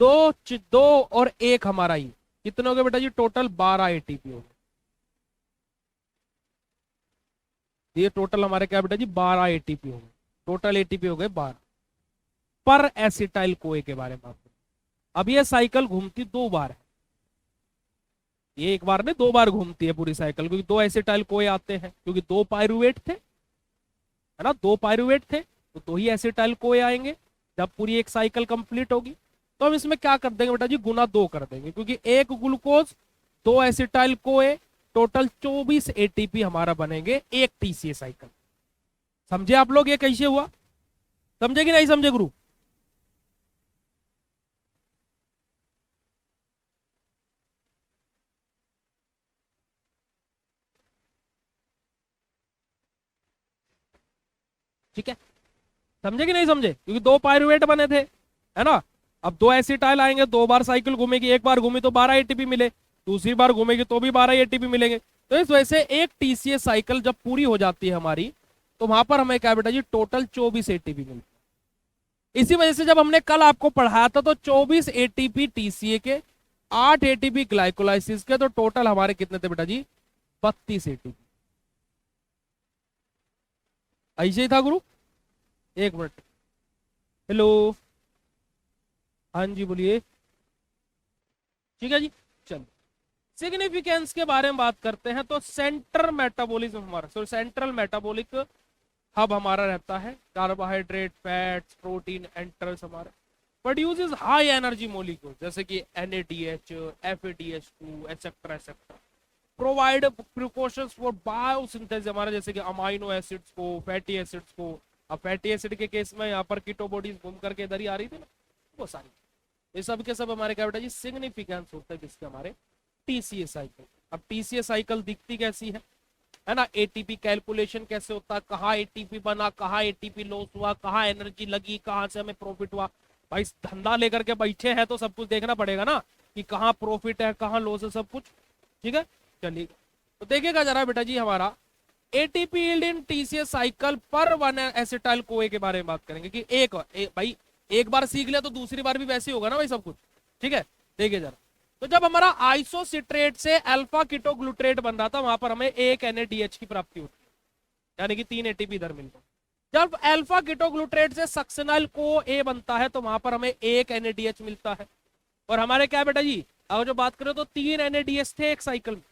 2 और 1 हमारा ही कितने हो गए बेटा जी, टोटल 12 ATP हो गए। ये टोटल हमारे क्या बेटा जी, 12 ATP हो गए। टोटल ATP हो गए 12। पर एसिटाइल कोए के बारे में बात करें, अब ये साइकिल घूमती 2 बार है। ये एक बार नहीं 2 बार घूमती है पूरी साइकिल, क्योंकि 2 एसिटाइल कोए आते हैं, क्योंकि 2 पायरुवेट थे, है ना, 2 पायरुवेट थे, तो 2 ही एसिटाइल कोए आएंगे जब पूरी एक साइकिल कंप्लीट होगी। तो हम इसमें क्या कर देंगे बेटा जी, गुना 2 कर देंगे, क्योंकि 1 glucose 2 acetyl CoA, total 24 ATP हमारा बनेंगे एक TCA साइकिल। समझे आप लोग ये कैसे हुआ, समझे कि नहीं समझे गुरु। ठीक है, समझे कि नहीं समझे, क्योंकि 2 पायरुवेट बने थे, है ना। अब 2 एसिटाइल आएंगे, 2 बार साइकिल घूमेगी, एक बार घूमी तो 12 ATP मिले, दूसरी बार घूमेगी तो भी 12 ATP मिलेंगे। तो इस वजह से एक TCA साइकिल जब पूरी हो जाती है हमारी, तो वहां पर हमें क्या बेटा जी, टोटल 24 ATP मिलती है। इसी वजह से जब हमने कल आपको पढ़ाया था, तो 24 ATP TCA के, 8 ATP ग्लाइकोलाइसिस के, तो टोटल हमारे कितने थे बेटा जी, 32 ATP। ऐसे ही था गुरु। एक मिनट, हेलो, हाँ जी बोलिए। ठीक है जी, चलो सिग्निफिकेंस के बारे में बात करते हैं। तो सेंट्रल मेटाबॉलिज्म हमारा, सो सेंट्रल मेटाबॉलिक हब हमारा रहता है, कार्बोहाइड्रेट फैट्स प्रोटीन एंटर्स हमारा, प्रोड्यूसेस हाई एनर्जी मोलिक्यूल, जैसे कि NADH FADH2 etcetera etcetera. Provide precautions for biosynthesis, हमारा जैसे कि अमाइनो एसिड्स को, फैटी एसिड्स को। अब फैटी एसिड के केस में यहाँ पर कीटो बॉडीज घूम करके इधर ही आ रही थी ना, वो सारी ये सब के सब हमारे क्या बेटा जी सिग्निफिकेंस होता है किसके, हमारे टीसीए साइकिल। अब टीसीए साइकिल दिखती कैसी है ना, एटीपी कैलकुलेशन कैसे होता है, कहाँ एटीपी बना, कहाँ एटीपी लॉस हुआ, कहाँ एनर्जी लगी, कहाँ से हमें प्रॉफिट हुआ। भाई धंधा लेकर के बैठे हैं तो सब कुछ देखना पड़ेगा ना कि कहाँ प्रॉफिट है कहाँ लॉस है, सब कुछ। ठीक है, चलिए तो देखिएगा जरा बेटा जी, हमारा ATP yield in TCS cycle पर 1 एसिटाइल कोए के बारे में बात करेंगे कि भाई एक बार सीख लिया तो दूसरी बार भी वैसे ही होगा ना भाई सब कुछ। ठीक है, देखिए जरा, तो जब हमारा आइसोसिट्रेट से अल्फा कीटोग्लूट्रेट बन रहा था वहां पर हमें एक NADH की प्राप्ति होती है, यानी कि 3 ATP इधर मिल गए। जब अल्फा कीटोग्लूट्रेट से सक्सेनाइल को ए बनता है तो वहां पर हमें एक NADH मिलता है। और हमारे क्या बेटा जी, अब जो बात करें तो 3 NADH थे एक साइकिल में।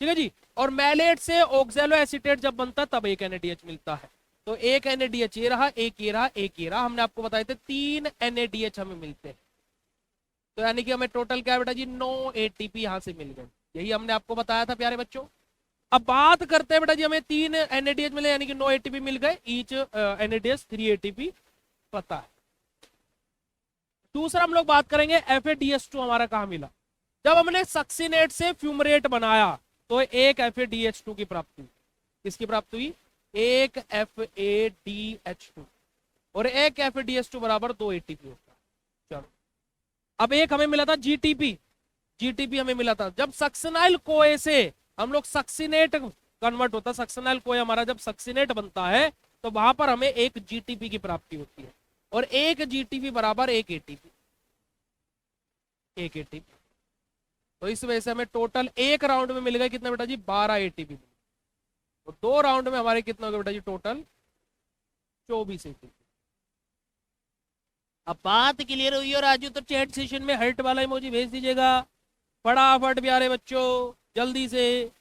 ठीक है जी, और मैलेट से ऑक्सैलो एसीटेट जब बनता तब एक NADH मिलता है। तो एक NADH ये रहा, एक ये रहा, एक ये रहा, हमने आपको बताए थे 3 NADH हमें मिलते हैं। तो यानी कि हमें टोटल क्या बेटा जी 9 ATP यहां से मिल गए, यही हमने आपको बताया था प्यारे बच्चों। अब बात करते हैं बेटा जी, हमें 3 NADH मिले यानी कि 9 ATP मिल गए, ईच NADH 3 ATP पता है। दूसरा हम लोग बात करेंगे FADH2 हमारा कहां मिला, जब हमने सक्सिनेट से फ्यूमरेट बनाया तो एक FADH2 की प्राप्ति हुई। किसकी प्राप्ति हुई, एक FADH2, और एक FADH2 बराबर 2 ATP होता है। चलो अब एक हमें मिला था जीटीपी हमें मिला था जब सक्सिनाइल कोए से हम लोग सक्सिनेट कन्वर्ट होता है, सक्सिनाइल कोए हमारा जब सक्सिनेट बनता है तो वहां पर हमें एक जीटीपी की प्राप्ति होती है, और एक जीटीपी बराबर एक एटीपी, एक एटीपी। तो इस वजह से हमें टोटल एक राउंड में मिल गए कितना बेटा जी 12 एटीपी, तो 2 राउंड में हमारे कितना हो गया बेटा जी टोटल 24 एटीपी। अब बात क्लियर हुई और राजू तो चैट सेशन में हर्ट वाला इमोजी भेज दीजिएगा फटाफट प्यारे बच्चों, जल्दी से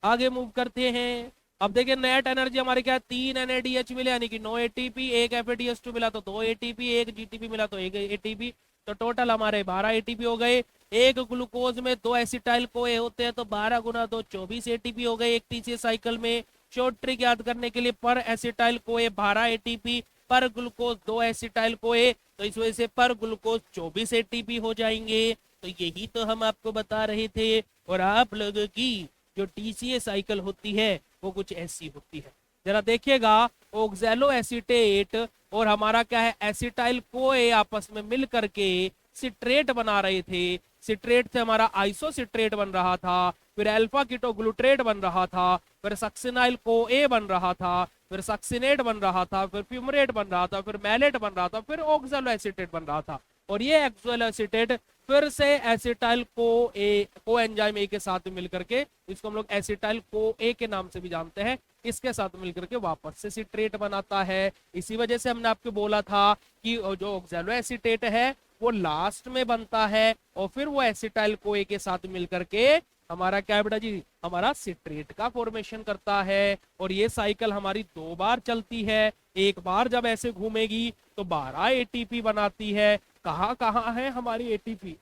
आगे मूव करते हैं। अब देखिए नेट एनर्जी हमारे क्या 3 NADH मिले यानी कि 9 ATP, एक FADH2 मिला तो 2 ATP, एक GTP मिला तो 1 ATP, तो टोटल हमारे 12 ATP हो गए। एक ग्लूकोज में 2 एसिटाइल कोए होते हैं तो 12 गुना 2 24 ATP हो गए एक टीसीए साइकिल में। शॉर्ट ट्रिक याद करने के लिए पर एसिटाइल कोए 12 ATP, पर ग्लूकोज 2 एसिटाइल कोए, तो इस वजह से पर ग्लूकोज 24 ATP हो जाएंगे। तो यही तो हम आपको बता रहे थे, और आप लोगों की जो टीसीए साइकिल होती है वो कुछ ऐसी होती है। जरा देखिएगा, ऑक्सैलो एसीटेट और हमारा क्या है एसिटाइल कोए आपस में मिल करके सिट्रेट बना रहे थे। सिट्रेट से हमारा आइसोसिट्रेट बन रहा था, फिर अल्फा कीटोग्लूट्रेट बन रहा था, फिर सक्सिनाइल को ए बन रहा था, फिर सक्सिनेट बन रहा था, फिर फ्यूमरेट बन रहा था, फिर मैलेट बन रहा था, फिर ऑक्सैलो एसीटेट बन रहा था। और ये ऑक्सैलो एसीटेट फिर से एसिटाइल को एंजाइम ए के साथ मिलकर के, इसको हम लोग एसिटाइल को ए के नाम से भी जानते हैं, इसके साथ मिलकर के वापस से सिट्रेट बनाता है। इसी वजह से हमने आपको बोला था कि जो ऑक्सैलो एसीटेट है वो लास्ट में बनता है, और फिर वो एसिटाइल को ए के साथ मिलकर के हमारा क्या है बेटा जी हमारा सिट्रेट का फॉर्मेशन करता है। और ये साइकिल हमारी 2 बार चलती है, एक बार जब ऐसे घूमेगी तो 12 एटीपी बनाती है। कहाँ कहाँ है हमारी एटीपी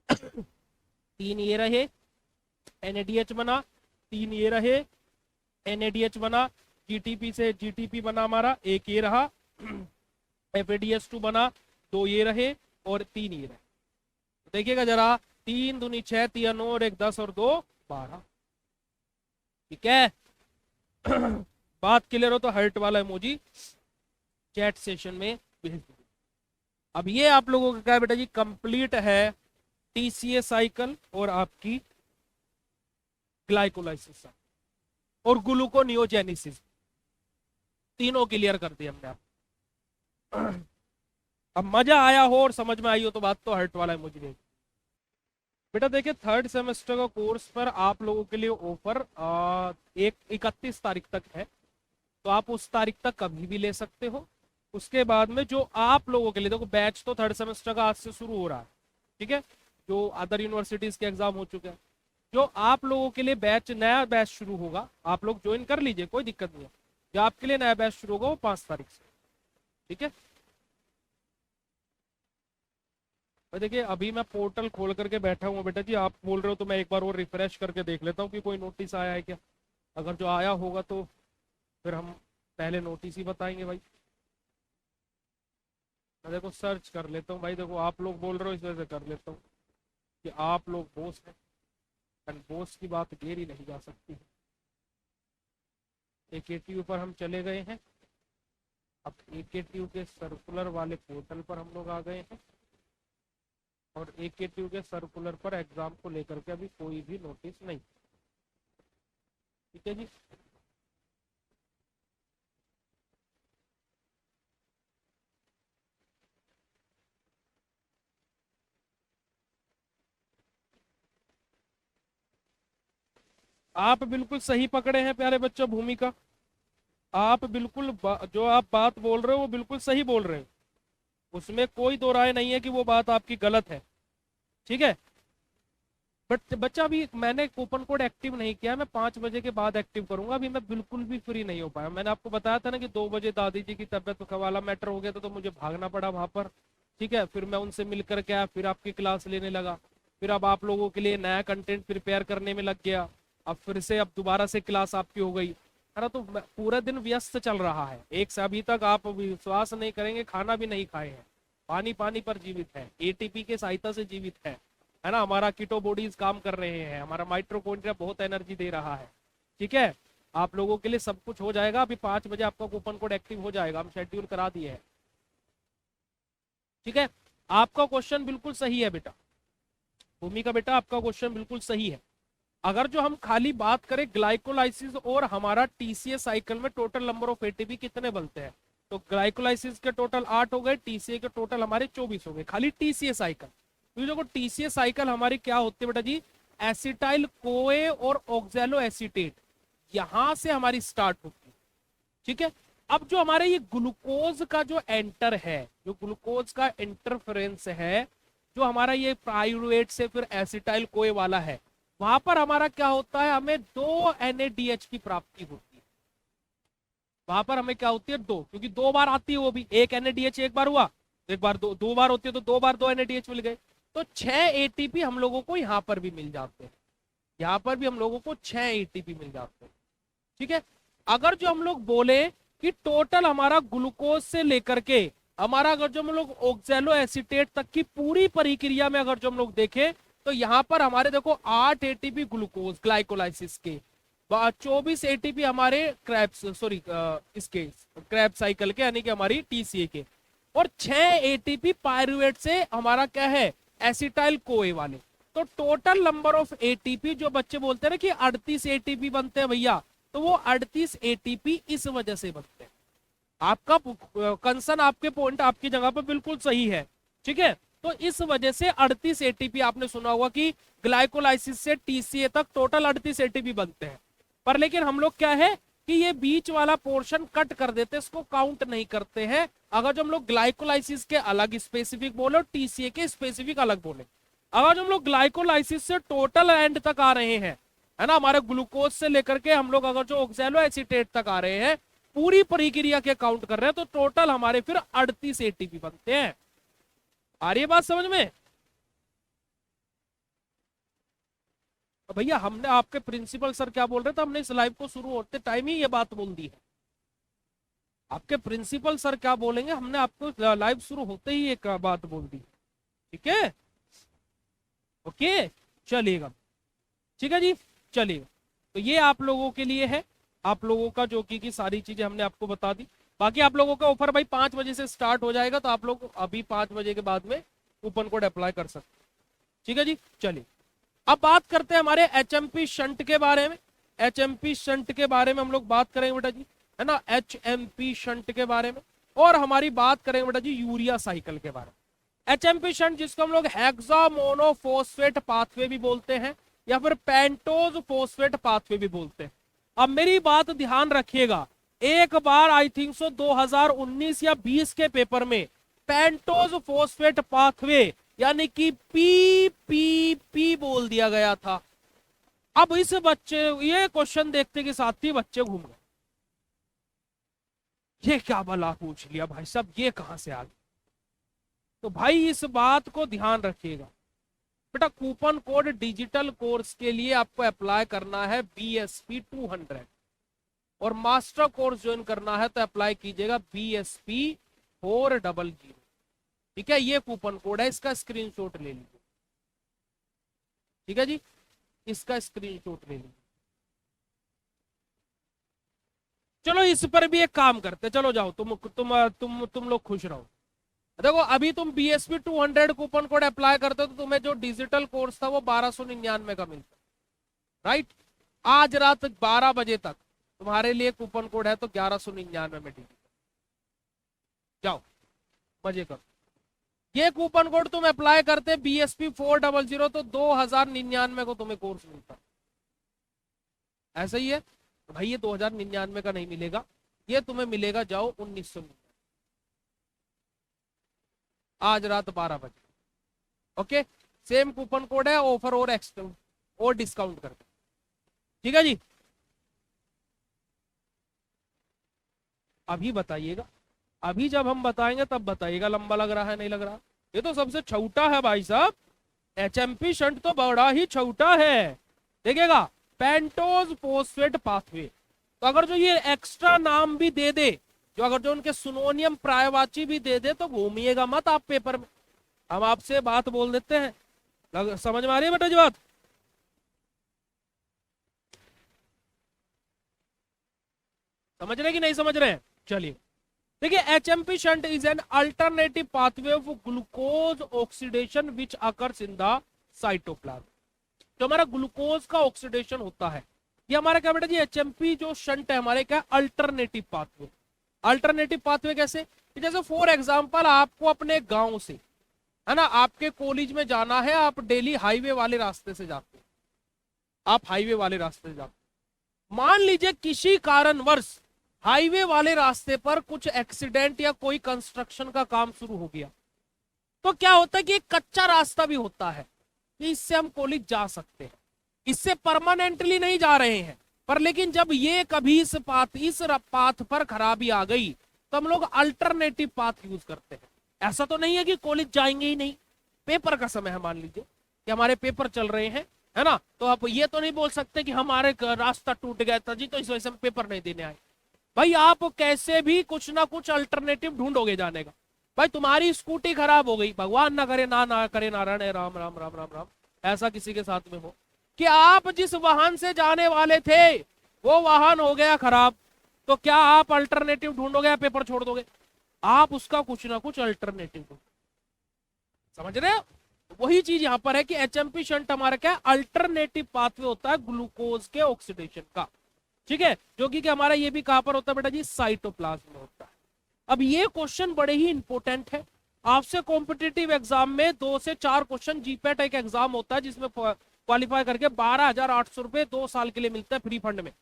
3 ये रहे NADH बना, 3 ये रहे NADH बना, जीटीपी से जीटीपी बना हमारा, एक ये रहा FADH2 बना, 2 ये रहे और 3 ये रहे। देखिएगा जरा 3 दूनी 6, 3 9 और 1 10 और 2 12। ठीक है बात क्लियर हो तो हर्ट वाला इमोजी चैट सेशन में भेज दो। अब ये आप लोगों का क्या बेटा जी कंप्लीट है टीसीए साइकिल और आपकी ग्लाइकोलाइसिस और ग्लूकोनियोजेनेसिस, तीनों क्लियर कर दिए हमने आप। अब मजा आया हो और समझ में आई हो तो बात तो हर्ट वाला इमोजी भेज। बेटा देखिए 3rd सेमेस्टर का कोर्स पर आप लोगों के लिए ऑफर 31 तारीख तक है, तो आप उस तारीख तक कभी भी ले सकते हो। उसके बाद में जो आप लोगों के लिए देखो बैच तो 3rd सेमेस्टर का आज से शुरू हो रहा है, ठीक है, जो अदर यूनिवर्सिटीज के एग्जाम हो चुके हैं, जो आप लोगों के लिए बैच नया बैच शुरू होगा आप लोग ज्वाइन कर लीजिए, कोई दिक्कत नहीं है। जो आपके लिए नया बैच शुरू होगा वो 5 तारीख से, ठीक है। और देखिए अभी मैं पोर्टल खोल करके बैठा हूँ बेटा जी, आप बोल रहे हो तो मैं एक बार और रिफ्रेश करके देख लेता हूँ कि कोई नोटिस आया है क्या। अगर जो आया होगा तो फिर हम पहले नोटिस ही बताएंगे भाई। मैं देखो सर्च कर लेता हूँ भाई, देखो आप लोग बोल रहे हो इस वजह से कर लेता हूँ कि आप लोग बॉस हैं, एंड बॉस की बात गेरी नहीं जा सकती है। AKTU पर हम चले गए हैं। अब AKTU के सर्कुलर वाले पोर्टल पर हम लोग आ गए हैं, और AKTU के सर्कुलर पर एग्जाम को लेकर के अभी कोई भी नोटिस नहीं। ठीक है जी। आप बिल्कुल सही पकड़े हैं प्यारे बच्चों भूमिका। आप बिल्कुल जो आप बात बोल रहे हो वो बिल्कुल सही बोल रहे हो, उसमें कोई दो राय नहीं है कि वो बात आपकी गलत है। ठीक है। बट बच्चा अभी मैंने कूपन कोड एक्टिव नहीं किया, मैं 5 बजे के बाद एक्टिव करूंगा। अभी मैं बिल्कुल भी फ्री नहीं हो पाया। मैंने आपको बताया था ना कि 2 बजे दादी जी की तबीयत का वाला मैटर हो गया था, तो मुझे भागना पड़ा वहां पर। ठीक है, फिर मैं उनसे मिल करके आया, फिर आपकी क्लास लेने लगा। फिर अब आप लोगों के लिए नया कंटेंट प्रिपेयर करने में लग गया। अब फिर से अब दोबारा से क्लास आपकी हो गई है ना, तो पूरा दिन व्यस्त चल रहा है। एक से अभी तक आप विश्वास नहीं करेंगे, खाना भी नहीं खाए हैं, पानी पानी पर जीवित है, ATP के सहायता से जीवित है ना। हमारा कीटो बॉडीज काम कर रहे हैं, हमारा माइट्रोकॉन्ड्रिया बहुत एनर्जी दे रहा है। ठीक है। आप लोगों के लिए सब कुछ हो जाएगा। अभी 5 बजे आपका कूपन कोड एक्टिव हो जाएगा, हम शेड्यूल करा दिए हैं। ठीक है। आपका क्वेश्चन बिल्कुल सही है बेटा भूमिका, बेटा आपका क्वेश्चन बिल्कुल सही है। अगर जो हम खाली बात करें ग्लाइकोलाइसिस और हमारा TCA साइकिल में टोटल नंबर ऑफ ATP कितने बनते हैं, तो ग्लाइकोलाइसिस के टोटल 8 हो गए, TCA के टोटल हमारे 24 हो गए, खाली TCA साइकिल। तो देखो TCA साइकिल हमारी क्या होती है बेटा जी, एसिटाइल कोए और ऑक्सैलो एसीटेट, यहां से हमारी स्टार्ट होती है। ठीक है। अब जो हमारे ये ग्लूकोज का जो एंटर है, जो ग्लूकोज का इंटरफेरेंस है, जो हमारा ये पाइरुवेट से फिर एसिटाइल कोए वाला है, वहां पर हमारा क्या होता है, हमें 2 NADH की प्राप्ति होती है। वहां पर हमें क्या होती है, 2, क्योंकि 2 बार आती है वो भी, एक NADH एक बार हुआ, एक बार दो बार होती है, तो 2 बार 2 NADH मिल गए। तो 6 ATP हम लोगों को यहाँ पर भी मिल जाते हैं, यहाँ पर भी हम लोगों को 6 ATP मिल जाते हैं। ठीक है। अगर जो हम लोग बोले कि टोटल हमारा ग्लूकोज से लेकर के हमारा, अगर जो हम लोग ऑक्सैलो एसीटेट तक की पूरी प्रक्रिया में अगर जो हम लोग देखें, तो यहां पर हमारे देखो 8 ATP ग्लूकोज ग्लाइकोलाइसिस के, 24 ATP हमारे क्रैब्स सॉरी इसके क्रैब साइकिल के यानी कि हमारी TCA के, और 6 ATP पायरुवेट से हमारा क्या है, एसिटाइल कोए वाले। तो टोटल नंबर ऑफ ATP जो बच्चे बोलते हैं ना कि 38 ATP बनते हैं भैया, तो वो 38 ATP इस वजह से बनते हैं। आपका कंसर्न, आपके पॉइंट आपकी जगह पर बिल्कुल सही है। ठीक है। तो इस वजह से 38 ATP, आपने सुना होगा कि ग्लाइकोलाइसिस से TCA तक टोटल 38 ATP बनते हैं। पर लेकिन हम लोग क्या है कि ये बीच वाला पोर्शन कट कर देते हैं, इसको काउंट नहीं करते हैं। अगर जो हम लोग ग्लाइकोलाइसिस के अलग स्पेसिफिक बोले और TCA के स्पेसिफिक अलग बोले, अगर जो हम लोग ग्लाइकोलाइसिस से टोटल एंड तक आ रहे हैं, है ना, हमारे ग्लूकोज से लेकर के हम लोग अगर जो ऑक्सैलो एसीटेट तक आ रहे हैं, पूरी प्रक्रिया के काउंट कर रहे हैं, तो टोटल हमारे फिर 38 ATP बनते हैं। आ रही है बात समझ में। भैया हमने आपके प्रिंसिपल सर क्या बोल रहे थे, हमने इस लाइव को शुरू होते टाइम ही ये बात बोल दी है। आपके प्रिंसिपल सर क्या बोलेंगे, हमने आपको लाइव शुरू होते ही एक बात बोल दी। ठीक है। ओके, चलिएगा। ठीक है जी, चलिए। तो ये आप लोगों के लिए है, आप लोगों का जो कि सारी चीजें हमने आपको बता दी। बाकी आप लोगों का ऑफर भाई 5 बजे से स्टार्ट हो जाएगा, तो आप लोग अभी 5 बजे के बाद में कूपन कोड अप्लाई कर सकते हैं। ठीक है जी, चलिए। अब बात करते हैं हमारे HMP शंट के बारे में। HMP शंट के बारे में हम लोग बात करेंगे बेटा जी, है ना, HMP शंट के बारे में। और हमारी बात करेंगे बेटा जी यूरिया साइकिल के बारे में। HMP शंट जिसको हम लोग हेक्सा मोनोफोस्फेट पाथवे भी बोलते हैं, या फिर पेंटोज फोस्फेट पाथवे भी बोलते हैं। अब मेरी बात ध्यान रखिएगा, एक बार आई थिंक सो 2019 या 20 के पेपर में पेंटोज फोस्फेट पाथवे यानी कि PPP बोल दिया गया था। अब इस बच्चे ये क्वेश्चन देखते के साथ ही बच्चे घूम गए, ये क्या भला पूछ लिया भाई साहब, ये कहां से आ गया। तो भाई इस बात को ध्यान रखिएगा बेटा, कूपन कोड डिजिटल कोर्स के लिए आपको अप्लाई करना है BSP 200, और मास्टर कोर्स ज्वाइन करना है तो अप्लाई कीजिएगा BSP 400। ठीक है, ये कूपन कोड है, इसका स्क्रीनशॉट ले लीजिए। ठीक है जी, इसका स्क्रीनशॉट ले लीजिए। चलो इस पर भी एक काम करते, चलो जाओ, तुम लोग खुश रहो। देखो अभी तुम BSP 200 कूपन कोड अप्लाई करते हो तो तुम्हें जो डिजिटल कोर्स था वो 1299 का मिलता, राइट। आज रात 12 बजे तक तुम्हारे लिए कूपन कोड है तो 1199 में डिजिटल। जाओ मजे करो। ये कूपन कोड तुम अप्लाई करते BSP 400 तो 2099 को तुम्हें कोर्स मिलता। ऐसा ही है तो भाई, ये 2099 का नहीं मिलेगा, ये तुम्हें मिलेगा जाओ 1999, आज रात 12 बजे। ओके, सेम कूपन कोड है, ऑफर और एक्सटेंड और डिस्काउंट करके। ठीक है जी, अभी बताइएगा, अभी जब हम बताएंगे तब बताइएगा लंबा लग रहा है नहीं लग रहा। ये तो सबसे छोटा है भाई साहब, HMP शंट तो बड़ा ही छोटा है। देखिएगा, पेंटोज फोस्फेट पाथवे, तो अगर जो ये एक्स्ट्रा नाम भी दे दे, जो अगर जो उनके सुनोनियम प्रायवाची भी दे दे, तो घूमिएगा मत आप पेपर में, हम आपसे बात बोल देते हैं। समझ में आ रही है बेटा जी बात? समझ रहे कि नहीं समझ रहे हैं? चलिए देखिए, HMP shunt is an alternative pathway of glucose oxidation which occurs in the cytoplasm. जो हमारा ग्लूकोज का ऑक्सीडेशन होता है, ये हमारा क्या बेटा जी, HMP जो शंट है हमारे क्या, अल्टरनेटिव पाथवे। अल्टरनेटिव पाथवे कैसे, जैसे फॉर एग्जांपल आपको अपने गांव से, है ना, आपके कॉलेज में जाना है, आप डेली हाईवे वाले रास्ते से जाते हैं, आप हाईवे वाले रास्ते से जाते हैं। मान लीजिए किसी कारणवश हाईवे वाले रास्ते पर कुछ एक्सीडेंट या कोई कंस्ट्रक्शन का काम शुरू हो गया, तो क्या होता है कि एक कच्चा रास्ता भी होता है कि इससे हम कॉलेज जा सकते हैं, इससे परमानेंटली नहीं जा रहे हैं, पर लेकिन जब ये कभी इस पाथ पर खराबी आ गई तो हम लोग अल्टरनेटिव पाथ यूज करते हैं। ऐसा तो नहीं है कि कॉलेज जाएंगे ही नहीं, पेपर का समय है, मान लीजिए कि हमारे पेपर चल रहे हैं, है ना, तो आप ये तो नहीं बोल सकते कि हमारे रास्ता टूट गया था जी तो इस वजह से हम पेपर नहीं देने आए। भाई आप कैसे भी कुछ ना कुछ अल्टरनेटिव ढूंढोगे जाने का। भाई तुम्हारी स्कूटी खराब हो गई, भगवान ना करे, ना करे, नारायण राम राम राम राम राम, ऐसा किसी के साथ में हो कि आप जिस वाहन से जाने वाले थे वो वाहन हो गया खराब, तो क्या आप अल्टरनेटिव ढूंढोगे या पेपर छोड़ दोगे? आप उसका कुछ ना कुछ अल्टरनेटिव ढूंढोगे। समझ रहे हो? वही चीज यहां पर है कि HMP शंट हमारा क्या, अल्टरनेटिव पाथवे होता है ग्लूकोज के ऑक्सीडेशन का। ठीक है, जो कि हमारा ये भी कहां पर होता है बेटा जी, साइटोप्लाज्म में होता है। अब ये क्वेश्चन बड़े ही इंपॉर्टेंट है, आपसे कॉम्पिटिटिव एग्जाम में 2 से 4 क्वेश्चन, जीपैट एक एग्जाम होता है जिसमें क्वालिफाई करके 12,800 रुपए 2 साल के लिए मिलता है फ्री फंड में,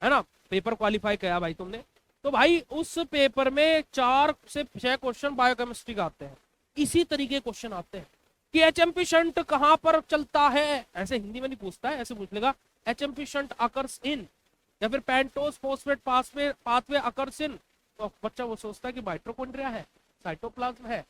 है ना। पेपर क्वालिफाई किया भाई तुमने, तो भाई उस पेपर में 4 से 6 क्वेश्चन बायोकेमिस्ट्री का आते हैं, इसी तरीके क्वेश्चन आते हैं कि HMP शंट कहां पर चलता है, ऐसे हिंदी में नहीं पूछता है, ऐसे पूछ लेगा HMP शंट अकर्स इन, या फिर pentose phosphate pathway occurs in, तो बच्चा वो सोचता है कि माइटोकॉन्ड्रिया है, साइटोप्लाज्म है।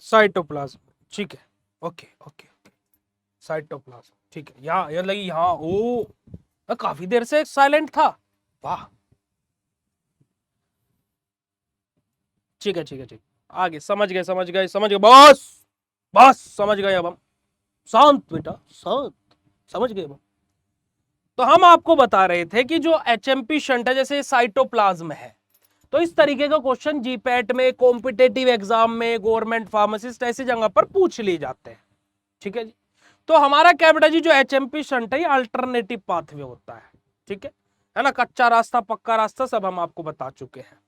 साइटोप्लाज्म, ठीक है, ओके ओके। साइटोप्लाज्म, ठीक है। यहाँ ये लगी, यहाँ ओ काफी देर से साइलेंट था, वाह। ठीक है ठीक है ठीक, आगे समझ गए समझ गए समझ गए, बस बस समझ गए अब हम। शांत बेटा शांत, समझ गए हम। तो हम आपको बता रहे थे कि जो एचएमपी शंट है, जैसे साइटोप्लाज्म है, तो इस तरीके का क्वेश्चन जीपैट में, कॉम्पिटेटिव एग्जाम में, गवर्नमेंट फार्मासिस्ट ऐसी जगह पर पूछ लिए जाते हैं, ठीक है जी। तो हमारा क्या बेटा जी, जो एचएमपी शंट है ये अल्टरनेटिव पाथवे होता है, ठीक है ना। कच्चा रास्ता पक्का रास्ता सब हम आपको बता चुके हैं।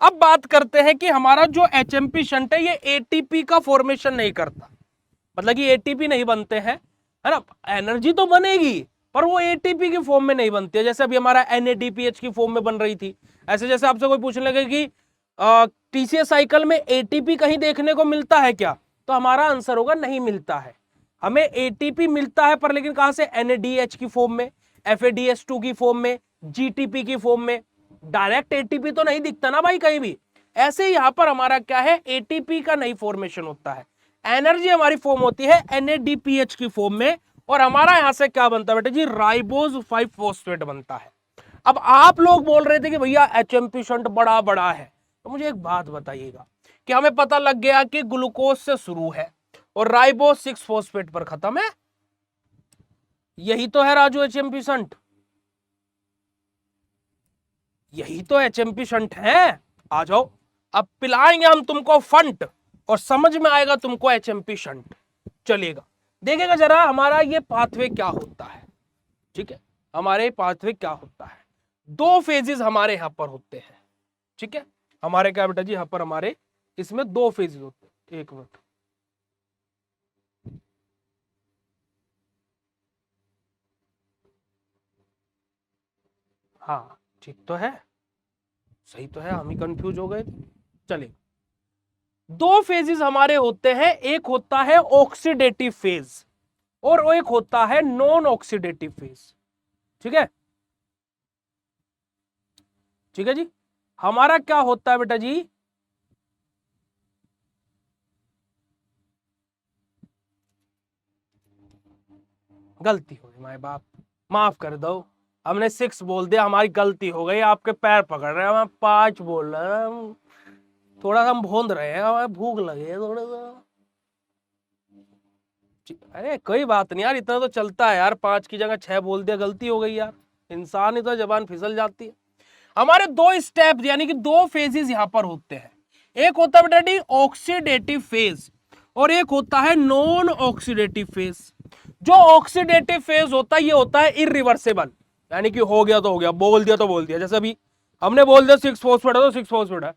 अब बात करते हैं कि हमारा जो एचएमपी शंट है ये एटीपी का फॉर्मेशन नहीं करता, मतलब कि एटीपी नहीं बनते हैं, है ना। एनर्जी तो बनेगी पर वो एटीपी की फॉर्म में नहीं बनती है, जैसे अभी हमारा एनएडीपीएच की फॉर्म में बन रही थी। ऐसे जैसे आपसे कोई पूछने लगे कि टीसीएस साइकिल में एटीपी कहीं देखने को मिलता है क्या, तो हमारा आंसर होगा नहीं मिलता है। हमें एटीपी मिलता है पर लेकिन कहां से, एनएडीएच की फॉर्म में, एफएडीएच2 की फॉर्म में, जीटीपी की फॉर्म में। डायरेक्ट एटीपी तो नहीं दिखता ना भाई कहीं भी। ऐसे ही यहां पर हमारा क्या है, एटीपी का नहीं फॉर्मेशन होता है, एनर्जी हमारी फॉर्म होती है एनएडीपीएच की फॉर्म में। और हमारा यहां से क्या बनता है बेटे जी, राइबोज 5 फॉस्फेट बनता है। अब आप लोग बोल रहे थे कि भैया एचएमपी शंट बड़ा बड़ा है, तो मुझे एक बात बताइएगा कि हमें पता लग गया कि ग्लूकोज से शुरू है और राइबोज 6 फॉस्फेट पर खत्म है, यही तो है राजू एचएमपी शंट, यही तो एचएमपी शंट है। आ जाओ, अब पिलाएंगे हम तुमको फंट और समझ में आएगा तुमको एचएमपी शंट। चलिएगा देखेगा जरा हमारा ये पाथवे क्या होता है, ठीक है। हमारे पाथवे क्या होता है, दो फेजेस हमारे यहां पर होते हैं, ठीक है। हमारे क्या बेटा जी, यहां पर हमारे इसमें दो फेजेस होते हैं। एक मिनट, हाँ ठीक तो है, सही तो है, हम ही कंफ्यूज हो गए थे। चलिए, दो फेजेस हमारे होते हैं, एक होता है ऑक्सीडेटिव फेज और एक होता है नॉन ऑक्सीडेटिव फेज, ठीक है। ठीक है जी, हमारा क्या होता है बेटा जी, गलती हो गई माए बाप, माफ कर दो, हमने 6 बोल दिया, हमारी गलती हो गई, आपके पैर पकड़ रहे हैं, हम 5 बोल रहे हैं, थोड़ा सा हम भूंद रहे हैं, हमें भूख लगी है थोड़ा सा। अरे कोई बात नहीं यार, इतना तो चलता है यार, 5 की जगह 6 बोल दिया, गलती हो गई यार, इंसान ही तो जबान फिसल जाती है। हमारे दो स्टेप यानी कि दो फेजेस यहां पर होते हैं, एक होता है बेटा ऑक्सीडेटिव फेज और एक होता है नॉन ऑक्सीडेटिव फेज। जो ऑक्सीडेटिव फेज होता है ये होता है इरिवर्सिबल, यानी कि हो गया तो हो गया, बोल दिया तो बोल दिया। जैसे अभी हमने बोल दिया 6 फॉस्फेट है तो 6 फॉस्फेट है,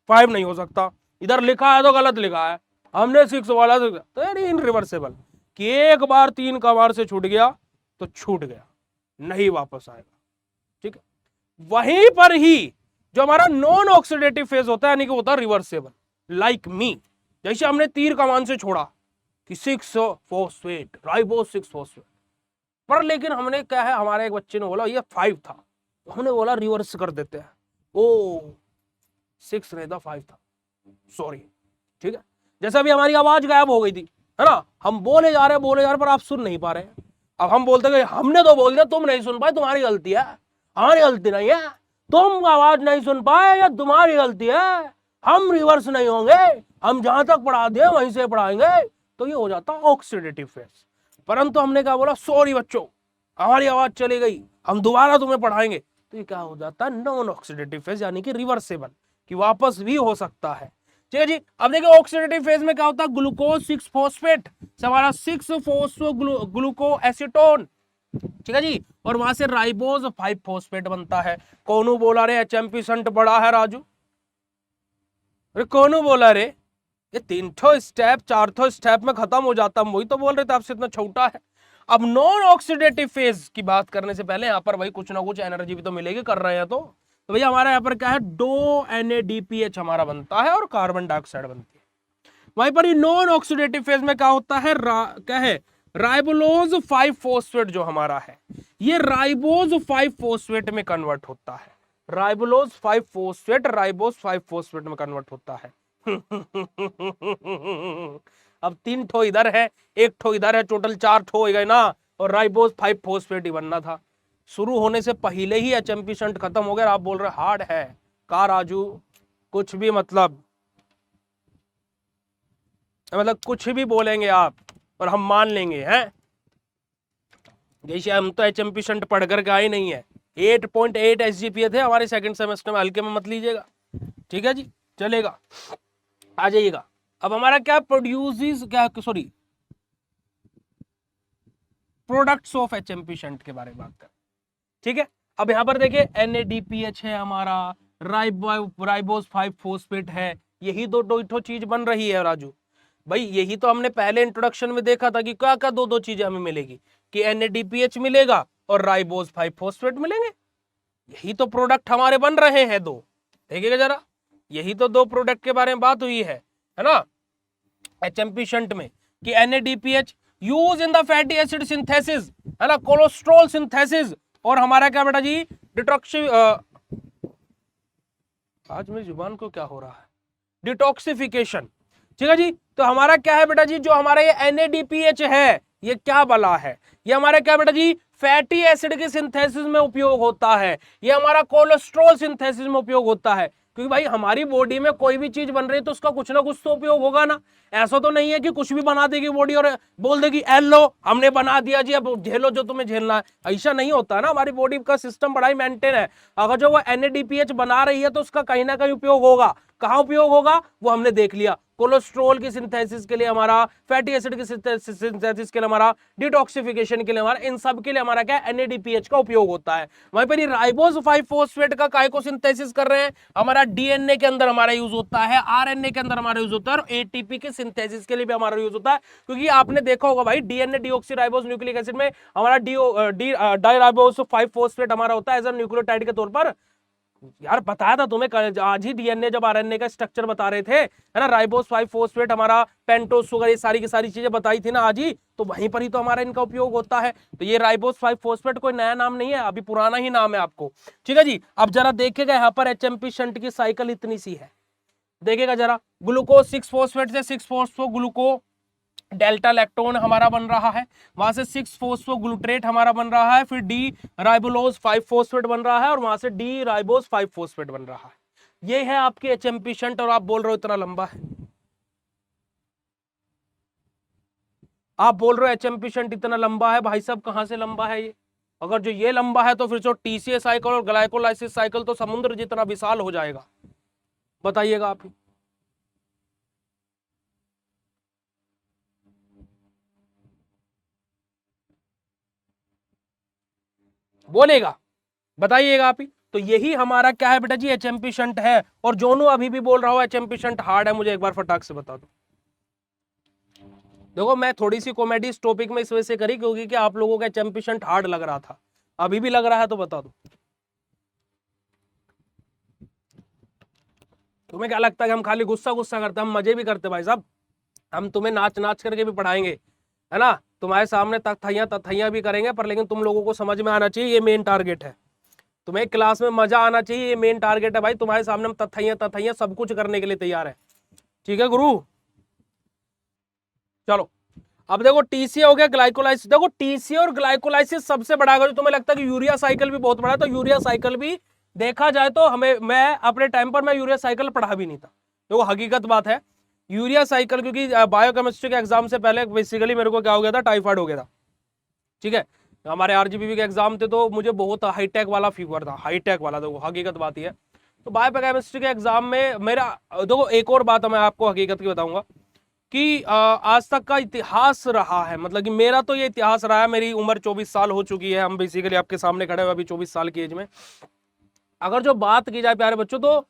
5 नहीं हो सकता, इधर लिखा है तो गलत लिखा है, हमने 6 वाला तो यानी इनरिवर्सिबल, कि एक बार 3 कबाड़ से छूट गया तो छूट गया, नहीं वापस आएगा, ठीक है। वहीं पर ही जो हमारा नॉन ऑक्सीडेटिव फेज होता है यानी कि होता है रिवर्सेबल, लाइक मी, जैसे हमने तीर कमान से छोड़ा कि 6 फॉस्फेट, राइबोज 6 फॉस्फेट, पर लेकिन हमने क्या है, हमारे एक बच्चे ने बोला ये 5 था, तो हमने बोला रिवर्स कर देते हैं, ओ 6 नहीं था 5 था, सॉरी, ठीक है। जैसे अभी हमारी आवाज गायब हो गई थी, है ना, हम बोले जा रहे पर आप सुन नहीं पा रहे, अब हम बोलते कि हमने तो बोल दिया, तुम नहीं सुन पाए, तुम्हारी गलती है, हमारी गलती नहीं है, तुम आवाज नहीं सुन पाए या तुम्हारी गलती है, हम रिवर्स नहीं होंगे, हम जहां तक पढ़ा दिए वहीं से पढ़ाएंगे, तो ये हो जाता ऑक्सीडेटिव फेज। परंतु हमने क्या बोला, सॉरी बच्चों हमारी आवाज चली गई, हम दोबारा तुम्हें पढ़ाएंगे, तो ये क्या हो जाता है, नॉन ऑक्सीडेटिव फेज यानी कि रिवर्सेबल, कि वापस भी हो सकता है, ठीक है जी। अब देखिए ऑक्सीडेटिव फेज में क्या होता है, ग्लूकोज 6 फॉस्फेट से हमारा 6 फोस्फो ग्लूको एसीटोन, ठीक है जी, और वहां से राइबोज 5 फॉस्फेट बनता है। कौन बोला रे एचएमपी शंट बड़ा है राजू, अरे कौन बोला रे, ये 3 स्टेप 4 स्टेप में खत्म हो जाता, हम वही तो बोल रहे थे आपसे, इतना छोटा है। अब नॉन ऑक्सीडेटिव फेज की बात करने से पहले यहाँ पर भाई कुछ ना कुछ एनर्जी भी तो मिलेगी, कर रहे हैं तो भैया हमारा यहाँ पर क्या है, 2 NADPH हमारा बनता है और कार्बन डाइऑक्साइड बनती है। वहीं पर ये नॉन ऑक्सीडेटिव फेज में क्या होता है, क्या है, राइबोलोज 5 फॉस्फेट जो हमारा है ये राइबोज 5 फॉस्फेट में कन्वर्ट होता है, राइबोलोज 5 फॉस्फेट राइबोज 5 फॉस्फेट में कन्वर्ट होता है। अब 3 ठो इधर है, 1 ठो इधर है, टोटल 4 ठो हो गए ना, और राइबोस 5 फॉस्फेट ही बनना था। शुरू होने से पहले ही एचएमपी शंट खत्म हो गया, आप बोल रहे हार्ड है। का राजू कुछ भी मतलब कुछ भी बोलेंगे आप और हम मान लेंगे हैं। जैसे हम तो एचएमपी शंट पढ़ कर के आए नहीं है। 8.8 एसजीपीए थे हमारे सेकंड सेमेस्टर में, हल्के में मत लीजिएगा, ठीक है जी, चलेगा। आ जाइएगा। अब हमारा क्या प्रोड्यूस क्या, sorry, products of HMP shunt के बारे में बात कर, ठीक है। अब यहां पर देखिए NADPH है हमारा, राइबोस 5 फॉस्फेट है, यही दो चीज बन रही है राजू भाई। यही तो हमने पहले इंट्रोडक्शन में देखा था कि क्या क्या दो चीजें हमें मिलेगी, कि NADPH मिलेगा और राइबोस 5 फॉस्फेट मिलेंगे। यही तो प्रोडक्ट हमारे बन रहे हैं दो, देखिएगा जरा, यही तो दो प्रोडक्ट के बारे में बात हुई है ना एचएमपी शंट में, कि NADPH use in the fatty acid synthesis, है ना, कोलेस्ट्रॉल सिंथेसिस, और हमारा क्या बेटा जी, डिटॉक्सी, आज मेरी जुबान को क्या हो रहा है, डिटॉक्सिफिकेशन, ठीक है जी। तो हमारा क्या है बेटा जी, जो हमारा ये NADPH है, ये क्या बला है, ये हमारा क्या बेटा जी, फैटी एसिड के सिंथेसिस में उपयोग होता है, ये हमारा कोलेस्ट्रॉल सिंथेसिस में उपयोग होता है। क्योंकि भाई हमारी बॉडी में कोई भी चीज बन रही है तो उसका कुछ ना कुछ तो उपयोग होगा ना। ऐसा तो नहीं है कि कुछ भी बना देगी बॉडी और बोल देगी लो हमने बना दिया जी, अब झेलो जो तुम्हें झेलना है। ऐसा नहीं होता ना, हमारी बॉडी का सिस्टम बड़ा ही मेंटेन है। अगर जो वो NADPH बना रही है तो उसका कहीं ना कहीं उपयोग होगा। कहां उपयोग होगा वो हमने देख लिया, कोलेस्ट्रॉल की सिंथेसिस के लिए हमारा, फैटी एसिड की सिंथेसिस के लिए हमारा, डिटॉक्सिफिकेशन के लिए हमारा, इन सब के लिए हमारा क्या NADPH का उपयोग होता है। वहीं पर राइबोस 5 फॉस्फेट का काय को सिंथेसिस कर रहे हैं, हमारा DNA के अंदर हमारा यूज होता है, RNA के अंदर हमारा यूज होता है, और ATP के सिंथेसिस के लिए भी हमारा यूज होता है। क्योंकि आपने देखा होगा भाई DNA डीऑक्सीराइबोस न्यूक्लिक एसिड में हमारा डाइराइबोस 5 फॉस्फेट हमारा होता है एज अ न्यूक्लियोटाइड के तौर पर। यार बताया था तुम्हें आज ही, DNA जब RNA का स्ट्रक्चर बता रहे थे, है ना, राइबोस 5 फॉस्फेट हमारा, पेंटोस शुगर, ये सारी की सारी चीजें बताई थी ना आज ही, तो वहीं पर ही तो हमारा इनका उपयोग होता है। तो ये राइबोस 5 फॉस्फेट कोई नया नाम नहीं है, अभी पुराना ही नाम है आपको, ठीक है जी। अब जरा देखिएगा यहाँ पर एचएमपी शंट की साइकिल इतनी सी है, देखिएगा जरा, ग्लूकोज 6 फॉस्फेट से 6 फॉस्फो ग्लूको डेल्टा लैक्टोन हमारा बन रहा है, वहां से 6 फोस्फोग्लूट्रेट हमारा बन रहा है, फिर डी राइबोलोज 5 फोस्फेट बन रहा है, और वहां से डी राइबोज 5 फोस्फेट बन रहा है। ये है आपके एचएमपी शंट, और आप बोल रहे हो इतना लंबा है, आप बोल रहे हो एचएमपी शंट इतना लंबा है। भाई साहब कहां से लंबा है ये? अगर जो ये लंबा है तो फिर जो TCA साइकिल और ग्लाइकोलाइसिस साइकिल तो समुद्र जितना विशाल हो जाएगा, बताइएगा आप ही। बोलेगा, बताइएगा आप ही। तो यही हमारा क्या है बेटा जी, एचएमपी शंट है। और जोनू अभी भी बोल रहा हो एचएमपी शंट हार्ड है, मुझे एक बार फटाक से बता दो। देखो मैं थोड़ी सी कॉमेडी इस टॉपिक में इस वजह से करी क्योंकि कि आप लोगों का एचएमपी शंट हार्ड लग रहा था, अभी भी लग रहा है, तो बता दो तुम्हें क्या लगता है कि हम खाली गुस्सा गुस्सा करते हैं? हम मजे भी करते भाई साहब, हम तुम्हें नाच नाच करके भी पढ़ाएंगे, है ना, तुम्हारे सामने तथैया भी करेंगे, पर लेकिन तुम लोगों को समझ में आना चाहिए, ये मेन टारगेट है। तुम्हें क्लास में मजा आना चाहिए, ये मेन टारगेट है भाई। तुम्हारे सामने हम तथैया सब कुछ करने के लिए तैयार है, ठीक है गुरु। चलो अब देखो TCA हो गया, ग्लाइकोलाइसिस। देखो TCA और ग्लाइकोलाइसिस सबसे बड़ा, अगर तुम्हें लगता है कि यूरिया साइकिल भी बहुत बड़ा है, तो यूरिया साइकिल भी देखा जाए तो हमें, मैं अपने टाइम पर मैं यूरिया साइकिल पढ़ा भी नहीं था, देखो हकीकत बात है। यूरिया साइकिल क्योंकि बायोकेमिस्ट्री के एग्जाम से पहले बेसिकली मेरे को क्या हो गया था, टाइफाइड हो गया था, ठीक है। हमारे RGPV के एग्जाम थे तो मुझे बहुत हाईटेक वाला फीवर था, हाईटेक वाला, देखो हकीकत बात ही है। तो बायोकेमिस्ट्री के एग्जाम में मेरा, देखो एक और बात मैं आपको हकीकत की बताऊंगा कि आज तक का इतिहास रहा है, मतलब कि मेरा तो ये इतिहास रहा है। मेरी उम्र 24 साल हो चुकी है, हम बेसिकली आपके सामने खड़े हुए अभी 24 साल की एज में। अगर जो बात की जाए प्यारे बच्चों, तो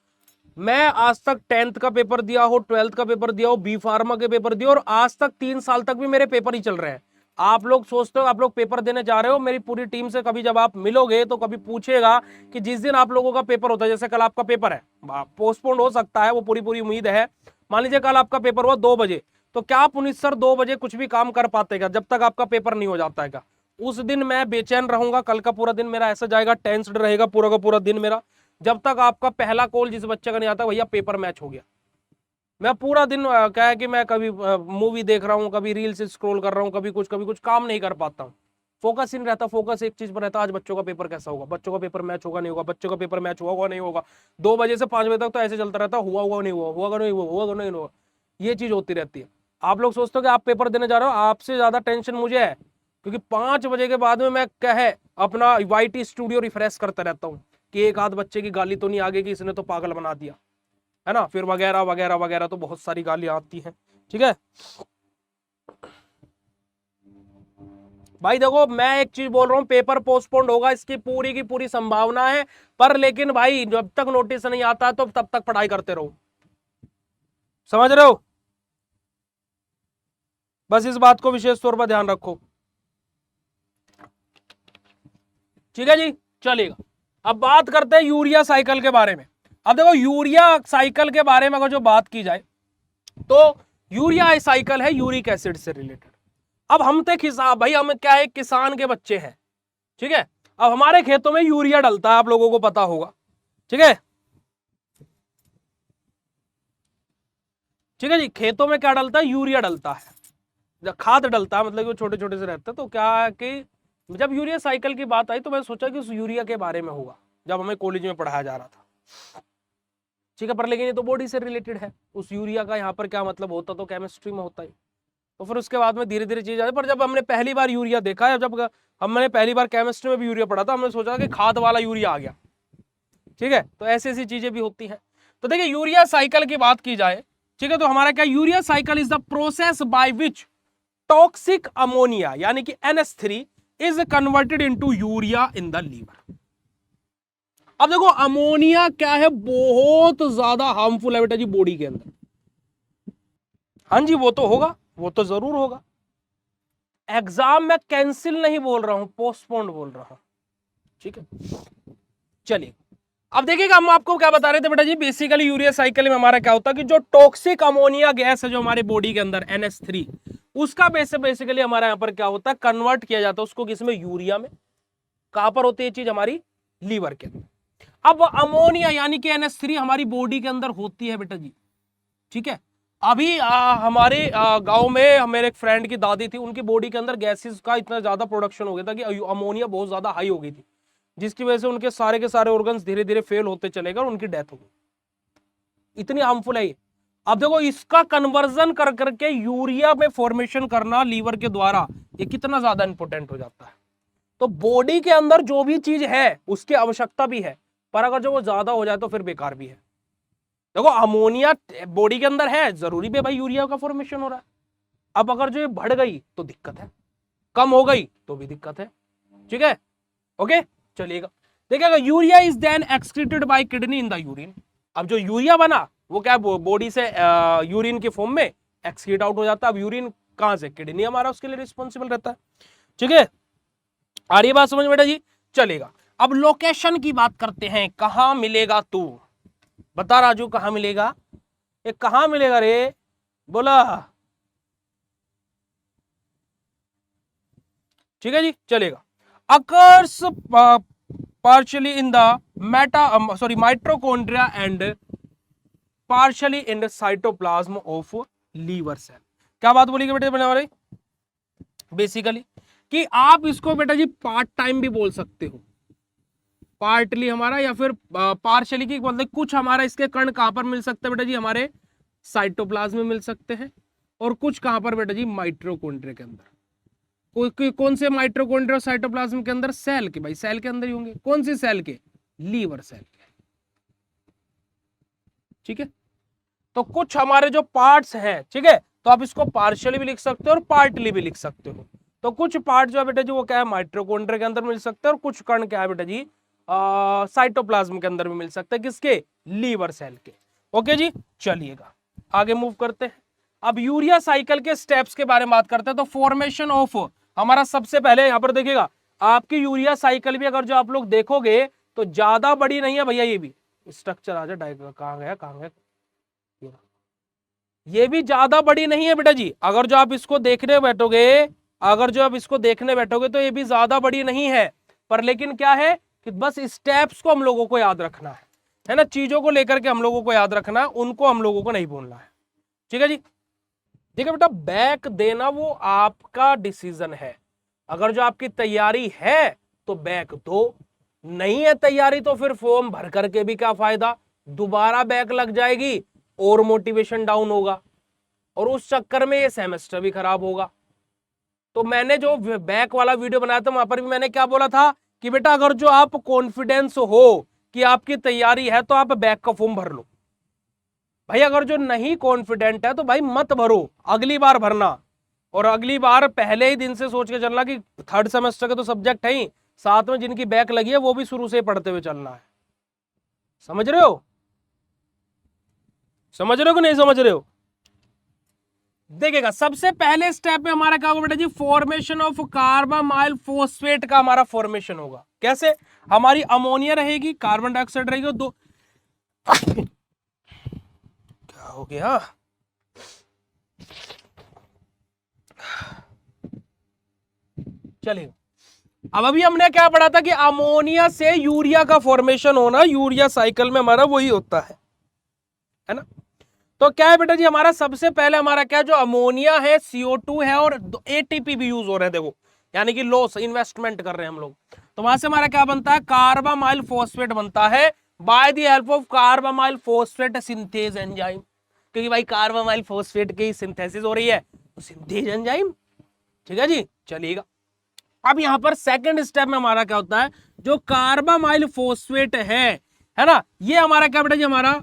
मैं आज तक 10th का पेपर दिया हो, 12th का पेपर दिया हो, B फार्मा के पेपर दिया, और आज तक 3 साल तक भी मेरे पेपर ही चल रहे हैं। आप लोग सोचते हो आप लोग पेपर देने जा रहे हो, मेरी पूरी टीम से कभी जब आप मिलोगे तो कभी पूछेगा कि जिस दिन आप लोगों का पेपर होता है, जैसे कल आपका पेपर है, पोस्टपोन हो सकता है, वो पूरी पूरी उम्मीद है। मान लीजिए कल आपका पेपर हुआ 2 बजे, तो क्या आप 19 सर 2 बजे कुछ भी काम कर पाते क्या जब तक आपका पेपर नहीं हो जाता है क्या? उस दिन मैं बेचैन रहूंगा, कल का पूरा दिन मेरा ऐसा जाएगा, टेंस्ड रहेगा पूरा का पूरा दिन मेरा, जब तक आपका पहला कॉल जिस बच्चे का नहीं आता भैया पेपर मैच हो गया। मैं पूरा दिन क्या है कि मैं कभी मूवी देख रहा हूँ, कभी रील्स स्क्रॉल कर रहा हूँ, कभी कुछ काम नहीं कर पाता हूँ। फोकस ही नहीं रहता, फोकस एक चीज पर रहता, आज बच्चों का पेपर कैसा होगा, बच्चों का पेपर मैच होगा नहीं होगा, बच्चों का पेपर मैच होगा नहीं होगा। 2 बजे से 5 बजे तक तो ऐसे चलता रहता, हुआ हुआ नहीं हुआ, हुआ नहीं हुआ, हुआ नहीं हुआ, ये चीज होती रहती है। आप लोग सोचते हो कि आप पेपर देने जा रहे हो, आपसे ज्यादा टेंशन मुझे है, क्योंकि 5 बजे के बाद में मैं क्या है अपना YT स्टूडियो रिफ्रेश करता रहता हूँ कि एक आध बच्चे की गाली तो नहीं आ गई कि इसने तो पागल बना दिया, है ना, फिर वगैरह वगैरह वगैरह, तो बहुत सारी गालियां आती हैं। ठीक है भाई, देखो मैं एक चीज बोल रहा हूं, पेपर पोस्टपोन्ड होगा, इसकी पूरी की पूरी संभावना है, पर लेकिन भाई जब तक नोटिस नहीं आता तो तब तक पढ़ाई करते रहो, समझ रहे हो, बस इस बात को विशेष तौर पर ध्यान रखो। ठीक है जी, चलेगा। अब बात करते हैं यूरिया साइकिल के बारे में। अब देखो यूरिया साइकिल के बारे में अगर जो बात की जाए तो यूरिया साइकिल है यूरिक एसिड से रिलेटेड। अब हम थे किसान भाई, हम क्या है किसान के बच्चे हैं, ठीक है। अब हमारे खेतों में यूरिया डलता है, आप लोगों को पता होगा, ठीक है। ठीक है जी, खेतों में क्या डलता है, यूरिया डलता है, जब खाद डलता है, मतलब कि वो छोटे छोटे से रहते हैं। तो क्या है कि जब यूरिया साइकिल की बात आई तो मैं सोचा कि उस यूरिया के बारे में होगा, जब हमें कॉलेज में पढ़ाया जा रहा था, ठीक है। पर लेकिन ये तो बॉडी से रिलेटेड है, उस यूरिया का यहाँ पर क्या मतलब होता, तो केमिस्ट्री में होता है। तो फिर उसके बाद में धीरे धीरे चीज आई, पर जब हमने पहली बार यूरिया देखा है, जब हमने पहली बार केमिस्ट्री में भी यूरिया पढ़ा था, हमने सोचा कि खाद वाला यूरिया आ गया, ठीक है। तो ऐसी ऐसी चीजें भी होती हैं। तो देखिए यूरिया साइकिल की बात की जाए, ठीक है, तो हमारा क्या, urea cycle is the process by which toxic ammonia यानी कि NH3 is converted into urea in the liver. अब देखो अमोनिया क्या है, बहुत ज्यादा हार्मफुल है बेटा जी बॉडी के अंदर। हाँ जी, वो तो होगा, वो तो जरूर होगा। एग्जाम में कैंसिल नहीं बोल रहा हूं, पोस्टपोन्ड बोल रहा हूं, ठीक है। चलिए अब देखिएगा, हम आपको क्या बता रहे थे बेटा जी, बेसिकली यूरिया साइकिल में हमारा क्या होता है कि जो टॉक्सिक अमोनिया गैस है जो हमारे बॉडी के अंदर NH3, उसका बेसिकली हमारा यहाँ पर क्या होता है, कन्वर्ट किया जाता है उसको किसमें, यूरिया में। कहां पर होती है चीज, हमारी लीवर के अंदर। अब अमोनिया यानी कि NH3 हमारी बॉडी के अंदर होती है बेटा जी, ठीक है। अभी हमारे गांव में मेरे एक फ्रेंड की दादी थी, उनकी बॉडी के अंदर गैसेस का इतना ज्यादा प्रोडक्शन हो गया था कि अमोनिया बहुत ज्यादा हाई हो गई थी, जिसकी वजह से उनके सारे के सारे ऑर्गन्स धीरे धीरे फेल होते चले गए और उनकी डेथ हो गई। इतनी हार्मफुल है ये। अब देखो इसका कन्वर्जन कर करके यूरिया में फॉर्मेशन करना लीवर के द्वारा, ये कितना ज्यादा इंपॉर्टेंट हो जाता है। तो बॉडी के अंदर जो भी चीज है उसकी आवश्यकता भी है, पर अगर जो वो ज्यादा हो जाए तो फिर बेकार भी है। देखो अमोनिया बॉडी के अंदर है, जरूरी भी भाई यूरिया का फॉर्मेशन हो रहा है। अब अगर जो ये बढ़ गई तो दिक्कत है, कम हो गई तो भी दिक्कत है, ठीक है। ओके चलिएगा, देखिएगा urea is then excreted by kidney in the urine. अब जो यूरिया बना वो क्या बॉडी से यूरिन के फॉर्म में एक्सक्रीट आउट हो जाता है। अब यूरिन कहां से, किडनी हमारा उसके लिए रिस्पॉन्सिबल रहता है, ठीक है। आ रही है बात समझ बेटा जी, चलेगा। अब लोकेशन की बात करते हैं, कहां मिलेगा तू, बता राजू कहां मिलेगा, ये कहां मिलेगा रे, बोला। ठीक है जी, चलेगा। Occurs partially in the mitochondria and partially in the cytoplasm of liver cell. क्या बात बोली बेटे बने वाले, बेसिकली कि आप इसको बेटा जी पार्ट टाइम भी बोल सकते हो, पार्टली हमारा या फिर पार्शियली की मतलब कुछ हमारा इसके कण कहां पर मिल सकते हैं बेटा जी, हमारे साइटोप्लाज्म में मिल सकते हैं, और कुछ कहां पर बेटा जी, माइट्रोकॉन्ड्रिया के अंदर। कौन से माइट्रोकॉन्ड्रिया साइटोप्लाज्म के अंदर, सेल के, भाई सेल के अंदर ही होंगे। कौन सी सेल के, लीवर सेल के, ठीक है। तो कुछ हमारे जो पार्ट्स हैं, ठीक है, तो आप इसको पार्शियली भी लिख सकते हो और पार्टली भी लिख सकते हो। तो कुछ पार्ट जो है बेटा जी वो क्या है, माइट्रोकॉन्ड्रिया के अंदर मिल सकते हैं, और कुछ कण क्या है बेटा जी साइटोप्लाज्म के अंदर भी मिल सकते हैं, किसके, लीवर सेल के। ओके जी, चलिएगा आगे मूव करते हैं। अब यूरिया साइकिल के स्टेप्स के बारे में बात करते हैं। तो फॉर्मेशन ऑफ हमारा सबसे पहले यहां पर देखिएगा, आपकी यूरिया साइकिल भी अगर जो आप लोग देखोगे तो ज्यादा बड़ी नहीं है भैया, ये भी स्ट्रक्चर आ जाए, कहां गया कहां गया, ये भी ज्यादा बड़ी नहीं है बेटा जी। अगर जो आप इसको देखने बैठोगे, अगर जो आप इसको देखने बैठोगे तो ये भी ज्यादा बड़ी नहीं है, पर लेकिन क्या है कि बस स्टेप्स को हम लोगों को याद रखना है ना, चीजों को लेकर के हम लोगों को याद रखना है, उनको हम लोगों को नहीं बोलना है। ठीक है जी। देखिए बेटा, बैक देना वो आपका डिसीजन है। अगर जो आपकी तैयारी है तो बैक दो, नहीं है तैयारी तो फिर फॉर्म भर करके भी क्या फायदा, दोबारा बैक लग जाएगी और मोटिवेशन डाउन होगा और उस चक्कर में ये सेमेस्टर भी खराब होगा। तो मैंने जो बैक वाला वीडियो बनाया था वहां पर भी मैंने क्या बोला था कि बेटा अगर जो आप कॉन्फिडेंस हो कि आपकी तैयारी है तो आप बैक का फॉर्म भर लो। भाई अगर जो नहीं कॉन्फिडेंट है तो भाई मत भरो, अगली बार भरना। और अगली बार पहले ही दिन से सोच के चलना कि थर्ड सेमेस्टर के तो सब्जेक्ट है ही, साथ में जिनकी बैक लगी है वो भी शुरू से पढ़ते हुए चलना है। समझ रहे हो? समझ रहे हो कि नहीं समझ रहे हो? देखिएगा, सबसे पहले स्टेप में हमारा क्या होगा बेटा जी, फॉर्मेशन ऑफ कार्बामाइल फोस्फेट का हमारा फॉर्मेशन होगा। कैसे? हमारी अमोनिया रहेगी, कार्बन डाइऑक्साइड रहेगी, दो क्या हो गया, चलिए। अब अभी हमने क्या पढ़ा था कि अमोनिया से यूरिया का फॉर्मेशन होना, यूरिया साइकिल में हमारा वही होता है ना। तो क्या है बेटा जी, हमारा सबसे पहले हमारा क्या, जो अमोनिया है CO2 है और ATP भी यूज हो रहे हैं, देखो यानी कि लॉस इन्वेस्टमेंट कर रहे हैं हम लोग। तो वहां से हमारा क्या बनता है, कार्बामाइल फोस्फेट बनता है by the help of carbamoyl phosphate synthase enzyme. क्योंकि भाई कार्बामाइल फोस्फेट की सिंथेसिस हो रही है तो सिंथेज एंजाइम। ठीक है जी, चलिएगा। अब यहां पर सेकंड स्टेप में हमारा क्या होता है, जो कार्बामाइल फोस्फेट है ना, ये हमारा क्या बेटा जी, हमारा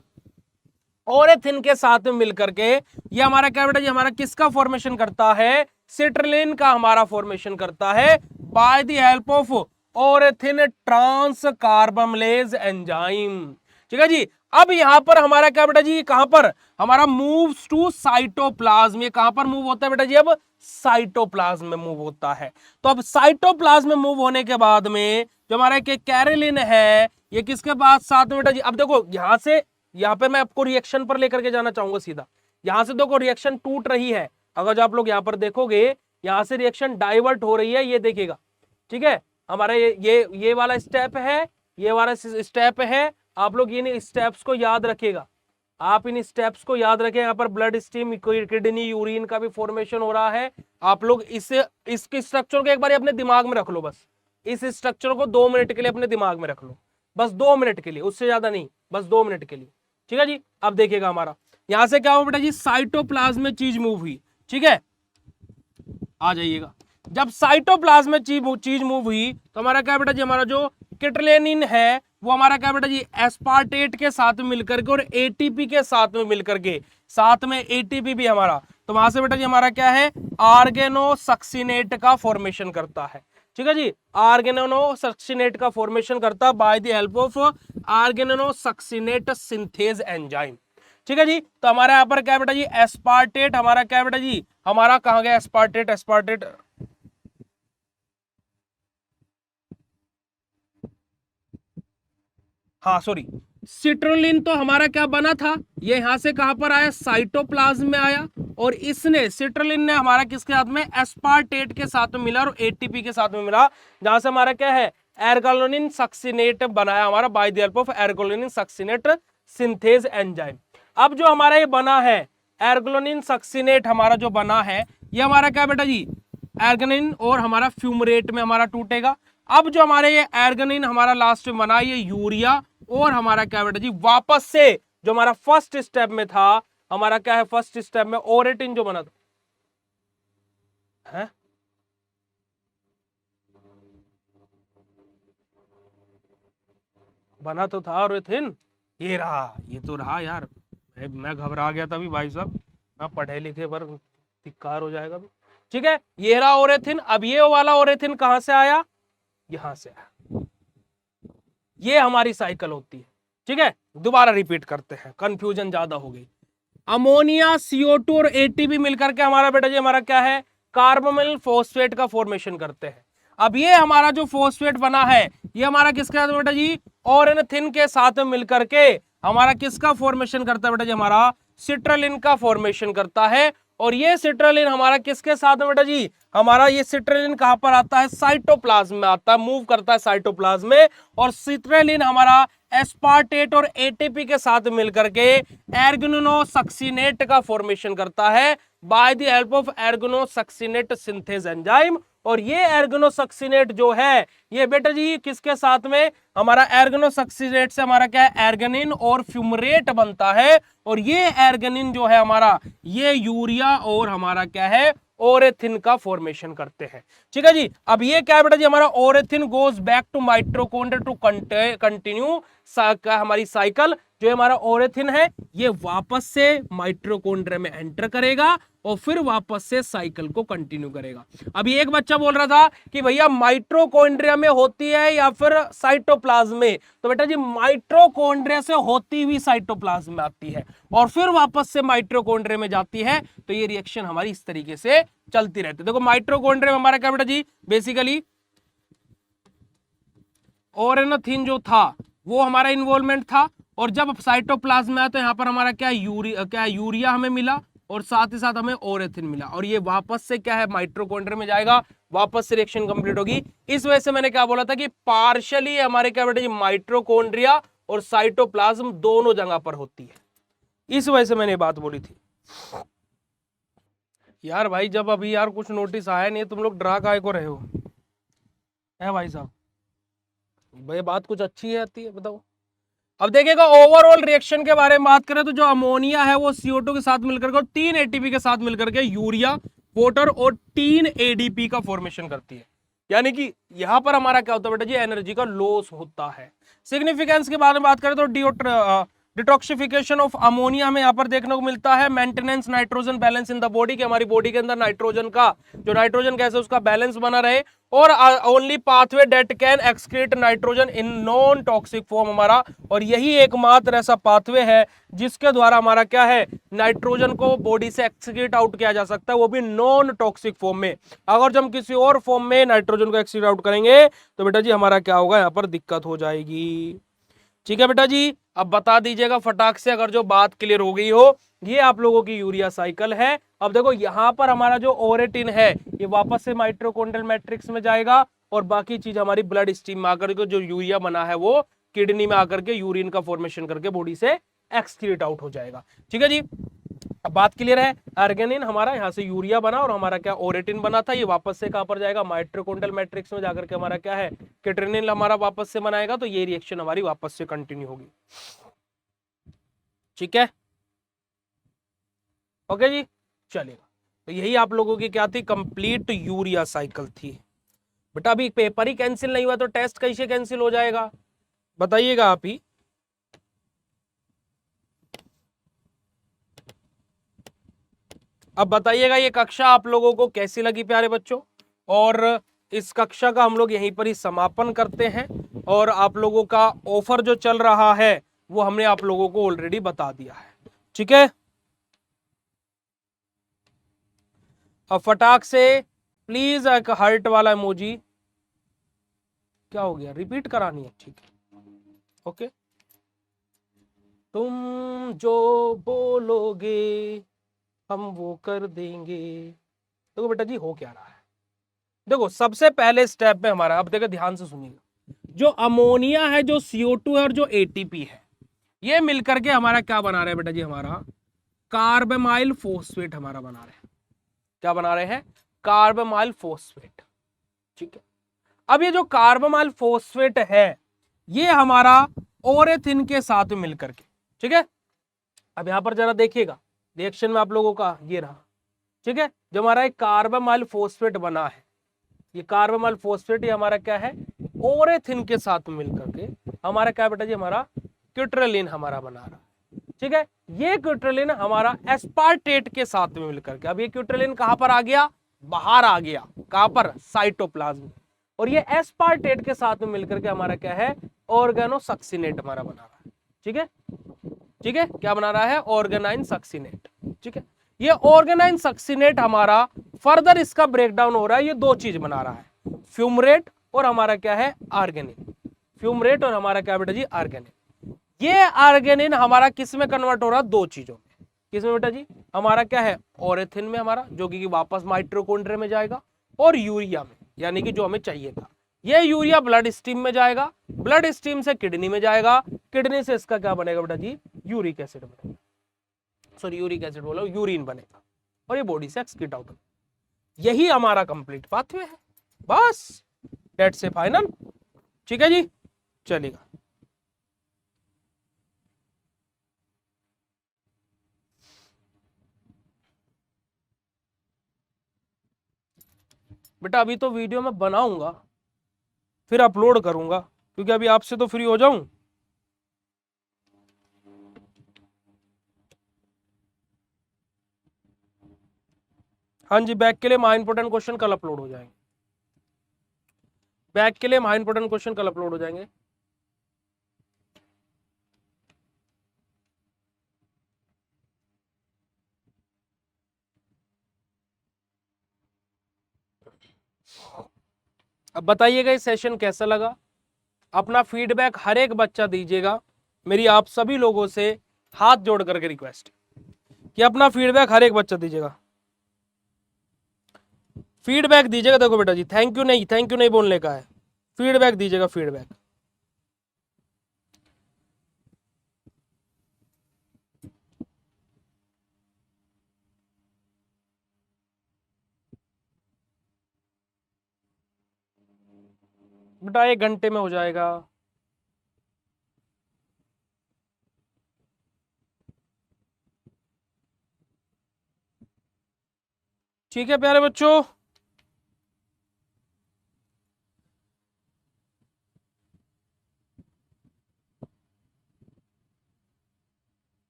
ओरेथिन के साथ में मिलकर के ये हमारा क्या बेटा जी, हमारा किसका फॉर्मेशन करता है, सिट्रलिन का हमारा फॉर्मेशन करता है by the help of ornithine transcarbamylase enzyme. ठीक है जी। अब यहां पर हमारा क्या बेटा जी, कहां पर हमारा मूव्स टू साइटोप्लाज्म, ये कहां पर मूव होता है बेटा जी, अब साइटोप्लाज्म में मूव होता है। तो अब साइटोप्लाज्म में मूव होने के बाद में जो हमारा कैरोलिन है, ये किसके पास साथ में बेटा जी, अब देखो यहां से यहाँ पे मैं आपको रिएक्शन पर लेकर के जाना चाहूंगा सीधा। यहां से देखो रिएक्शन टूट रही है, अगर जो आप लोग यहाँ पर देखोगे यहां से रिएक्शन डाइवर्ट हो रही है, ये देखिएगा। ठीक है, हमारा ये वाला स्टेप है, ये वाला स्टेप है। आप लोग इन स्टेप्स को याद रखिएगा, आप इन स्टेप्स को याद रखें। यहाँ पर ब्लड स्टीम, किडनी, यूरिन का भी फॉर्मेशन हो रहा है। आप लोग इसके स्ट्रक्चर को एक बार अपने दिमाग में रख लो, बस इस स्ट्रक्चर को 2 मिनट के लिए अपने दिमाग में रख लो, बस 2 मिनट के लिए, उससे ज्यादा नहीं, बस 2 मिनट के लिए। ठीक है जी। अब देखिएगा हमारा यहां से क्या हुआ बेटा जी, साइटोप्लाज्म में चीज मूव हुई। ठीक है, आ जाइएगा। जब साइटोप्लाज्म में चीज मूव हुई तो हमारा क्या बेटा जी, हमारा जो किटलेनिन है वो हमारा क्या बेटा जी, एस्पार्टेट के साथ में मिलकर के और एटीपी के साथ में मिलकर के, साथ में एटीपी भी हमारा, तो वहां से बेटा जी हमारा क्या है, आर्गेनोसक्सिनेट का फॉर्मेशन करता है। ठीक है जी, आर्गेनोसक्सिनेट का फॉर्मेशन करता है by the help of argininosuccinate synthase enzyme. ठीक है जी। तो हमारे यहाँ पर क्या बेटा जी, एस्पार्टेट हमारा क्या बेटा जी, हमारा कहा गया एस्पार्टेट, एस्पार्टेट हाँ सॉरी, सिट्रोलिन तो हमारा क्या बना था, ये यहां से कहां पर आया, साइटोप्लाज्म में आया, और इसने सिट्रोलिन ने हमारा किसके साथ में, एस्पार्टेट के साथ में मिला और एटीपी के साथ में मिला, जहां से हमारा क्या है, एर्गोलिन सक्सिनेट बनाया हमारा by the help of argininosuccinate synthase enzyme. अब जो हमारा ये बना है एर्गोलिन सक्सिनेट, हमारा जो बना है ये हमारा क्या बेटा जी, एर्गोनिन और हमारा फ्यूमरेट में हमारा टूटेगा। अब जो हमारे ये एर्गोनिन हमारा लास्ट में बना, ये यूरिया और हमारा क्या बेटा जी, वापस से जो हमारा फर्स्ट स्टेप में था, हमारा क्या है, फर्स्ट स्टेप में ओरेटिन जो बना था है? बना तो था ओरेथिन, ये रहा, ये तो रहा यार, मैं घबरा गया था अभी भाई साहब, मैं पढ़े लिखे पर धिक्कार हो जाएगा। ठीक है, ये रहा ओरेथिन। अब ये वाला ओरेथिन कहां से आया, यहां से आया। ये हमारी साइकिल होती है। ठीक है, दोबारा रिपीट करते हैं, कंफ्यूजन ज्यादा हो गई। अमोनिया, CO2 और एटीपी मिलकर के हमारा बेटा जी, हमारा क्या है, कार्बोनिल फोस्फेट का फॉर्मेशन करते हैं। अब ये हमारा जो फोस्फेट बना है ये हमारा किसके साथ बेटा जी, ऑरेथिन के साथ मिलकर के हमारा किसका फॉर्मेशन करता है बेटा जी, हमारा सिट्रलिन का फॉर्मेशन करता है। और ये सिट्रलिन हमारा किसके साथ में बेटा जी, हमारा ये सिट्रलिन कहां पर आता है, साइटोप्लाज्म में आता है, मूव करता है साइटोप्लाज्म में। और सिट्रलिन हमारा एस्पार्टेट और एटीपी के साथ मिलकर के एर्गोनोसक्सिनेट का फॉर्मेशन करता है by the help of argininosuccinate synthase enzyme. और ये एर्गोनोसक्सिनेट जो है ये बेटा जी किसके साथ में, हमारा एर्गोनोसक्सिनेट से हमारा क्या है, एर्गनिन और फ्यूमरेट बनता है। और ये एर्गनिन जो है हमारा, ये यूरिया और हमारा क्या है, ओरेथिन का फॉर्मेशन करते हैं। ठीक है जी। अब ये क्या है बेटा जी, हमारा ornithine goes back to mitochondria to continue हमारी साइकिल। जो हमारा ओरेथिन है ये वापस से माइटोकॉन्ड्रिया में एंटर करेगा और फिर वापस से साइकिल को कंटिन्यू करेगा। अभी एक बच्चा बोल रहा था कि भैया माइटोकॉन्ड्रिया में होती है या फिर साइटोप्लाज्म में, तो बेटा जी माइटोकॉन्ड्रिया से होती हुई साइटोप्लाज्म में आती है और फिर वापस से माइटोकॉन्ड्रिया में जाती है। तो ये रिएक्शन हमारी इस तरीके से चलती रहती है। देखो माइटोकॉन्ड्रिया में हमारा क्या बेटा जी, बेसिकली ओरेनोथिन जो था वो हमारा इन्वॉल्वमेंट था। और जब साइटोप्लाज्म में आया तो यहाँ पर हमारा क्या यूरिया हमें मिला और साथ ही साथ हमें ओरेथिन मिला। और ये वापस से क्या है, माइटोकॉन्ड्रिया में जाएगा, वापस से रिएक्शन कंप्लीट होगी। इस वजह से मैंने क्या बोला था कि पार्शियली हमारे क्या बेटा जी, माइटोकॉन्ड्रिया और साइटोप्लाज्म दोनों जगह पर होती है। इस वजह से मैंने बात बोली थी यार। भाई जब अभी यार कुछ नोटिस आया नहीं, तुम लोग डरा काहे को रहे हो, है भाई साहब? भाई बात कुछ अच्छी है, आती है, बताओ। अब देखिएगा ओवरऑल रिएक्शन के बारे में बात करें तो जो अमोनिया है वो CO2 के साथ मिलकर के और 3 ATP के साथ मिलकर के यूरिया, वाटर और 3 ADP का फॉर्मेशन करती है। यानी कि यहां पर हमारा क्या होता है बेटा जी, एनर्जी का लॉस होता है। सिग्निफिकेंस के बारे में बात करें तो डिटॉक्सिफिकेशन ऑफ अमोनिया हमें यहाँ पर देखने को मिलता है। Maintenance nitrogen balance in the body, कि हमारी बॉडी के अंदर नाइट्रोजन का जो नाइट्रोजन गैस है उसका बैलेंस बना रहे। और only pathway date can excrete nitrogen in non toxic form हमारा, और यही एकमात्र ऐसा पाथवे है जिसके द्वारा हमारा क्या है, नाइट्रोजन को बॉडी से एक्सक्रीट आउट किया जा सकता है, वो भी नॉन टॉक्सिक फॉर्म में। अगर जब हम किसी और फॉर्म में नाइट्रोजन को एक्सक्रीट आउट करेंगे तो बेटा जी हमारा क्या होगा, यहाँ पर दिक्कत हो जाएगी। ठीक है बेटा जी, अब बता दीजिएगा फटाक से अगर जो बात क्लियर हो गई हो। ये आप लोगों की यूरिया साइकिल है। अब देखो यहां पर हमारा जो ओरेटिन है ये वापस से माइटोकॉन्ड्रियल मैट्रिक्स में जाएगा और बाकी चीज हमारी ब्लड स्ट्रीम में आकर के जो यूरिया बना है वो किडनी में आकर के यूरिन का फॉर्मेशन करके बॉडी से एक्सक्रीट आउट हो जाएगा। ठीक है जी, अब बात क्लियर है। आर्गेनिन हमारा यहाँ से यूरिया बना और हमारा क्या ओरेटिन बना था, ये वापस से कहां पर जाएगा, माइटोकॉन्ड्रियल मैट्रिक्स में जाकर के हमारा क्या है, किट्रिनिन हमारा वापस से बनाएगा। तो ये रिएक्शन हमारी वापस से कंटिन्यू होगी। ठीक है, ओके जी, चलेगा। तो यही आप लोगों की क्या थी, कंप्लीट यूरिया साइकिल थी। बेटा अभी पेपर ही कैंसिल नहीं हुआ तो टेस्ट कैसे कैंसिल हो जाएगा, बताइएगा आप ही। अब बताइएगा ये कक्षा आप लोगों को कैसी लगी प्यारे बच्चों। और इस कक्षा का हम लोग यहीं पर ही समापन करते हैं। और आप लोगों का ऑफर जो चल रहा है वो हमने आप लोगों को ऑलरेडी बता दिया है। ठीक है, अब फटाक से प्लीज एक हार्ट वाला इमोजी, क्या हो गया, रिपीट करानी है, ठीक है, ओके। तुम जो बोलोगे हम वो कर देंगे। देखो बेटा जी हो क्या रहा है, देखो सबसे पहले स्टेप में हमारा, अब देखो ध्यान से सुनिएगा, जो अमोनिया है, जो CO2 है और जो ATP है, ये मिलकर के हमारा क्या बना रहे हैं बेटा जी, हमारा कार्बामाइल फॉस्फेट हमारा बना रहे हैं। क्या बना रहे हैं, कार्बामाइल फॉस्फेट। ठीक है, अब ये जो कार्बामाइल फॉस्फेट है ये हमारा ओरेथिन के साथ मिलकर के, ठीक है। अब यहां पर जरा देखिएगा रिएक्शन में आप लोगों का ये रहा, ठीक है। जो हमारा एक कार्बामाइल फॉस्फेट बना है, ये कार्बामाइल फॉस्फेट ये हमारा क्या है, ओरेथिन के साथ मिलकर के हमारा क्या बेटा जी, हमारा क्यूट्रलिन हमारा बना रहा है। ठीक है, ये क्यूट्रलिन हमारा एस्पार्टेट के साथ में मिलकर के, अब ये क्यूट्रलिन कहां पर आ गया, बाहर आ गया, कहां पर, साइटोप्लाज्म। और ये एस्पार्टेट के साथ में मिलकर के हमारा क्या है, ऑर्गेनोसक्सिनेट हमारा बना रहा है। ठीक है, ठीक है, क्या बना रहा है, ऑर्गेनाइन सक्सिनेट। ठीक है, ये ऑर्गेनाइन सक्सिनेट हमारा फर्दर इसका ब्रेकडाउन हो रहा है, ये दो चीज बना रहा है, फ्यूमरेट और हमारा क्या है, आर्गेनिन। फ्यूमरेट और हमारा क्या बेटा जी, आर्गेनिन। ये आर्गेनिन हमारा किस में कन्वर्ट हो रहा है, दो चीजों में। किसमें बेटा जी, हमारा क्या है, ओरेथिन में हमारा, जो कि वापस माइटोकॉन्ड्रिया में जाएगा, और यूरिया में, यानी कि जो हमें चाहिए था। ये यूरिया ब्लड स्ट्रीम में जाएगा, ब्लड स्ट्रीम से किडनी में जाएगा, किडनी से इसका क्या बनेगा बेटा जी, यूरिक एसिड बनेगा, सॉरी यूरिक एसिड बोला, यूरिन बनेगा, और ये बॉडी से एक्सक्रीट आउट। यही हमारा कंप्लीट पाथवे है, बस डेट से फाइनल। ठीक है जी, चलेगा। बेटा अभी तो वीडियो मैं बनाऊंगा, फिर अपलोड करूंगा, क्योंकि अभी आपसे तो फ्री हो जाऊं। हाँ जी, बैक के लिए माई इंपोर्टेंट क्वेश्चन कल अपलोड हो जाएंगे, बैक के लिए माई इंपोर्टेंट क्वेश्चन कल अपलोड हो जाएंगे। अब बताइएगा इस सेशन कैसा लगा, अपना फीडबैक हर एक बच्चा दीजिएगा। मेरी आप सभी लोगों से हाथ जोड़ करके रिक्वेस्ट कि अपना फीडबैक हर एक बच्चा दीजिएगा, फीडबैक दीजिएगा। देखो बेटा जी, थैंक यू नहीं बोलने का है, फीडबैक दीजिएगा, फीडबैक। बेटा 1 घंटे में हो जाएगा। ठीक है प्यारे बच्चों,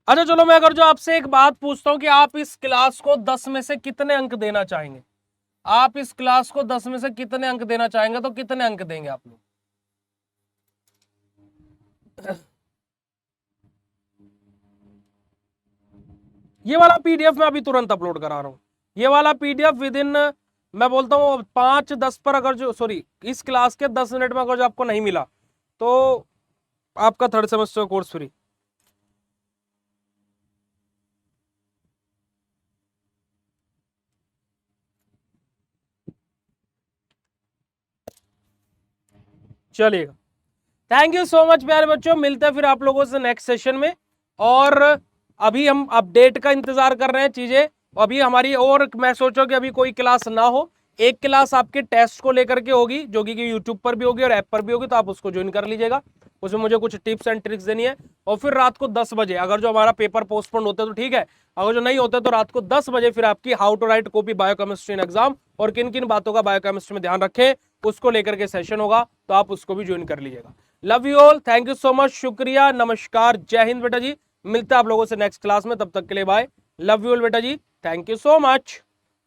अच्छा चलो, मैं अगर जो आपसे एक बात पूछता हूं कि आप इस क्लास को 10 में से कितने अंक देना चाहेंगे, आप इस क्लास को 10 में से कितने अंक देना चाहेंगे, तो कितने अंक देंगे आप लोग? ये वाला पीडीएफ मैं अभी तुरंत अपलोड करा रहा हूं, ये वाला पीडीएफ विद इन, मैं बोलता हूं 5-10 पर, अगर जो सॉरी इस क्लास के 10 मिनट में अगर जो आपको नहीं मिला तो आपका थर्ड सेमेस्टर कोर्स फ्री। चलिएगा, थैंक यू सो मच प्यारे बच्चों, मिलते हैं फिर आप लोगों से नेक्स्ट सेशन में। और अभी हम अपडेट का इंतजार कर रहे हैं चीजें, अभी हमारी, और मैं सोचो कि अभी कोई क्लास ना हो, एक क्लास आपके टेस्ट को लेकर के होगी, जो कि यूट्यूब पर भी होगी और ऐप पर भी होगी, तो आप उसको ज्वाइन कर लीजिएगा। उसमें मुझे कुछ टिप्स एंड ट्रिक्स देनी है। और फिर रात को 10 बजे अगर जो हमारा पेपर पोस्टपोन होता है तो ठीक है, अगर जो नहीं होता तो रात को 10 बजे फिर आपकी how to write copy biochemistry in exam, और किन किन बातों का बायोकेमिस्ट्री में ध्यान रखें उसको लेकर के सेशन होगा, तो आप उसको भी ज्वाइन कर लीजिएगा। Love you all, thank you so much, शुक्रिया, नमस्कार, जय हिंद बेटा जी। मिलता है आप लोगों से नेक्स्ट क्लास में, तब तक के लिए बाय, लव यू ऑल बेटा जी, थैंक यू सो मच।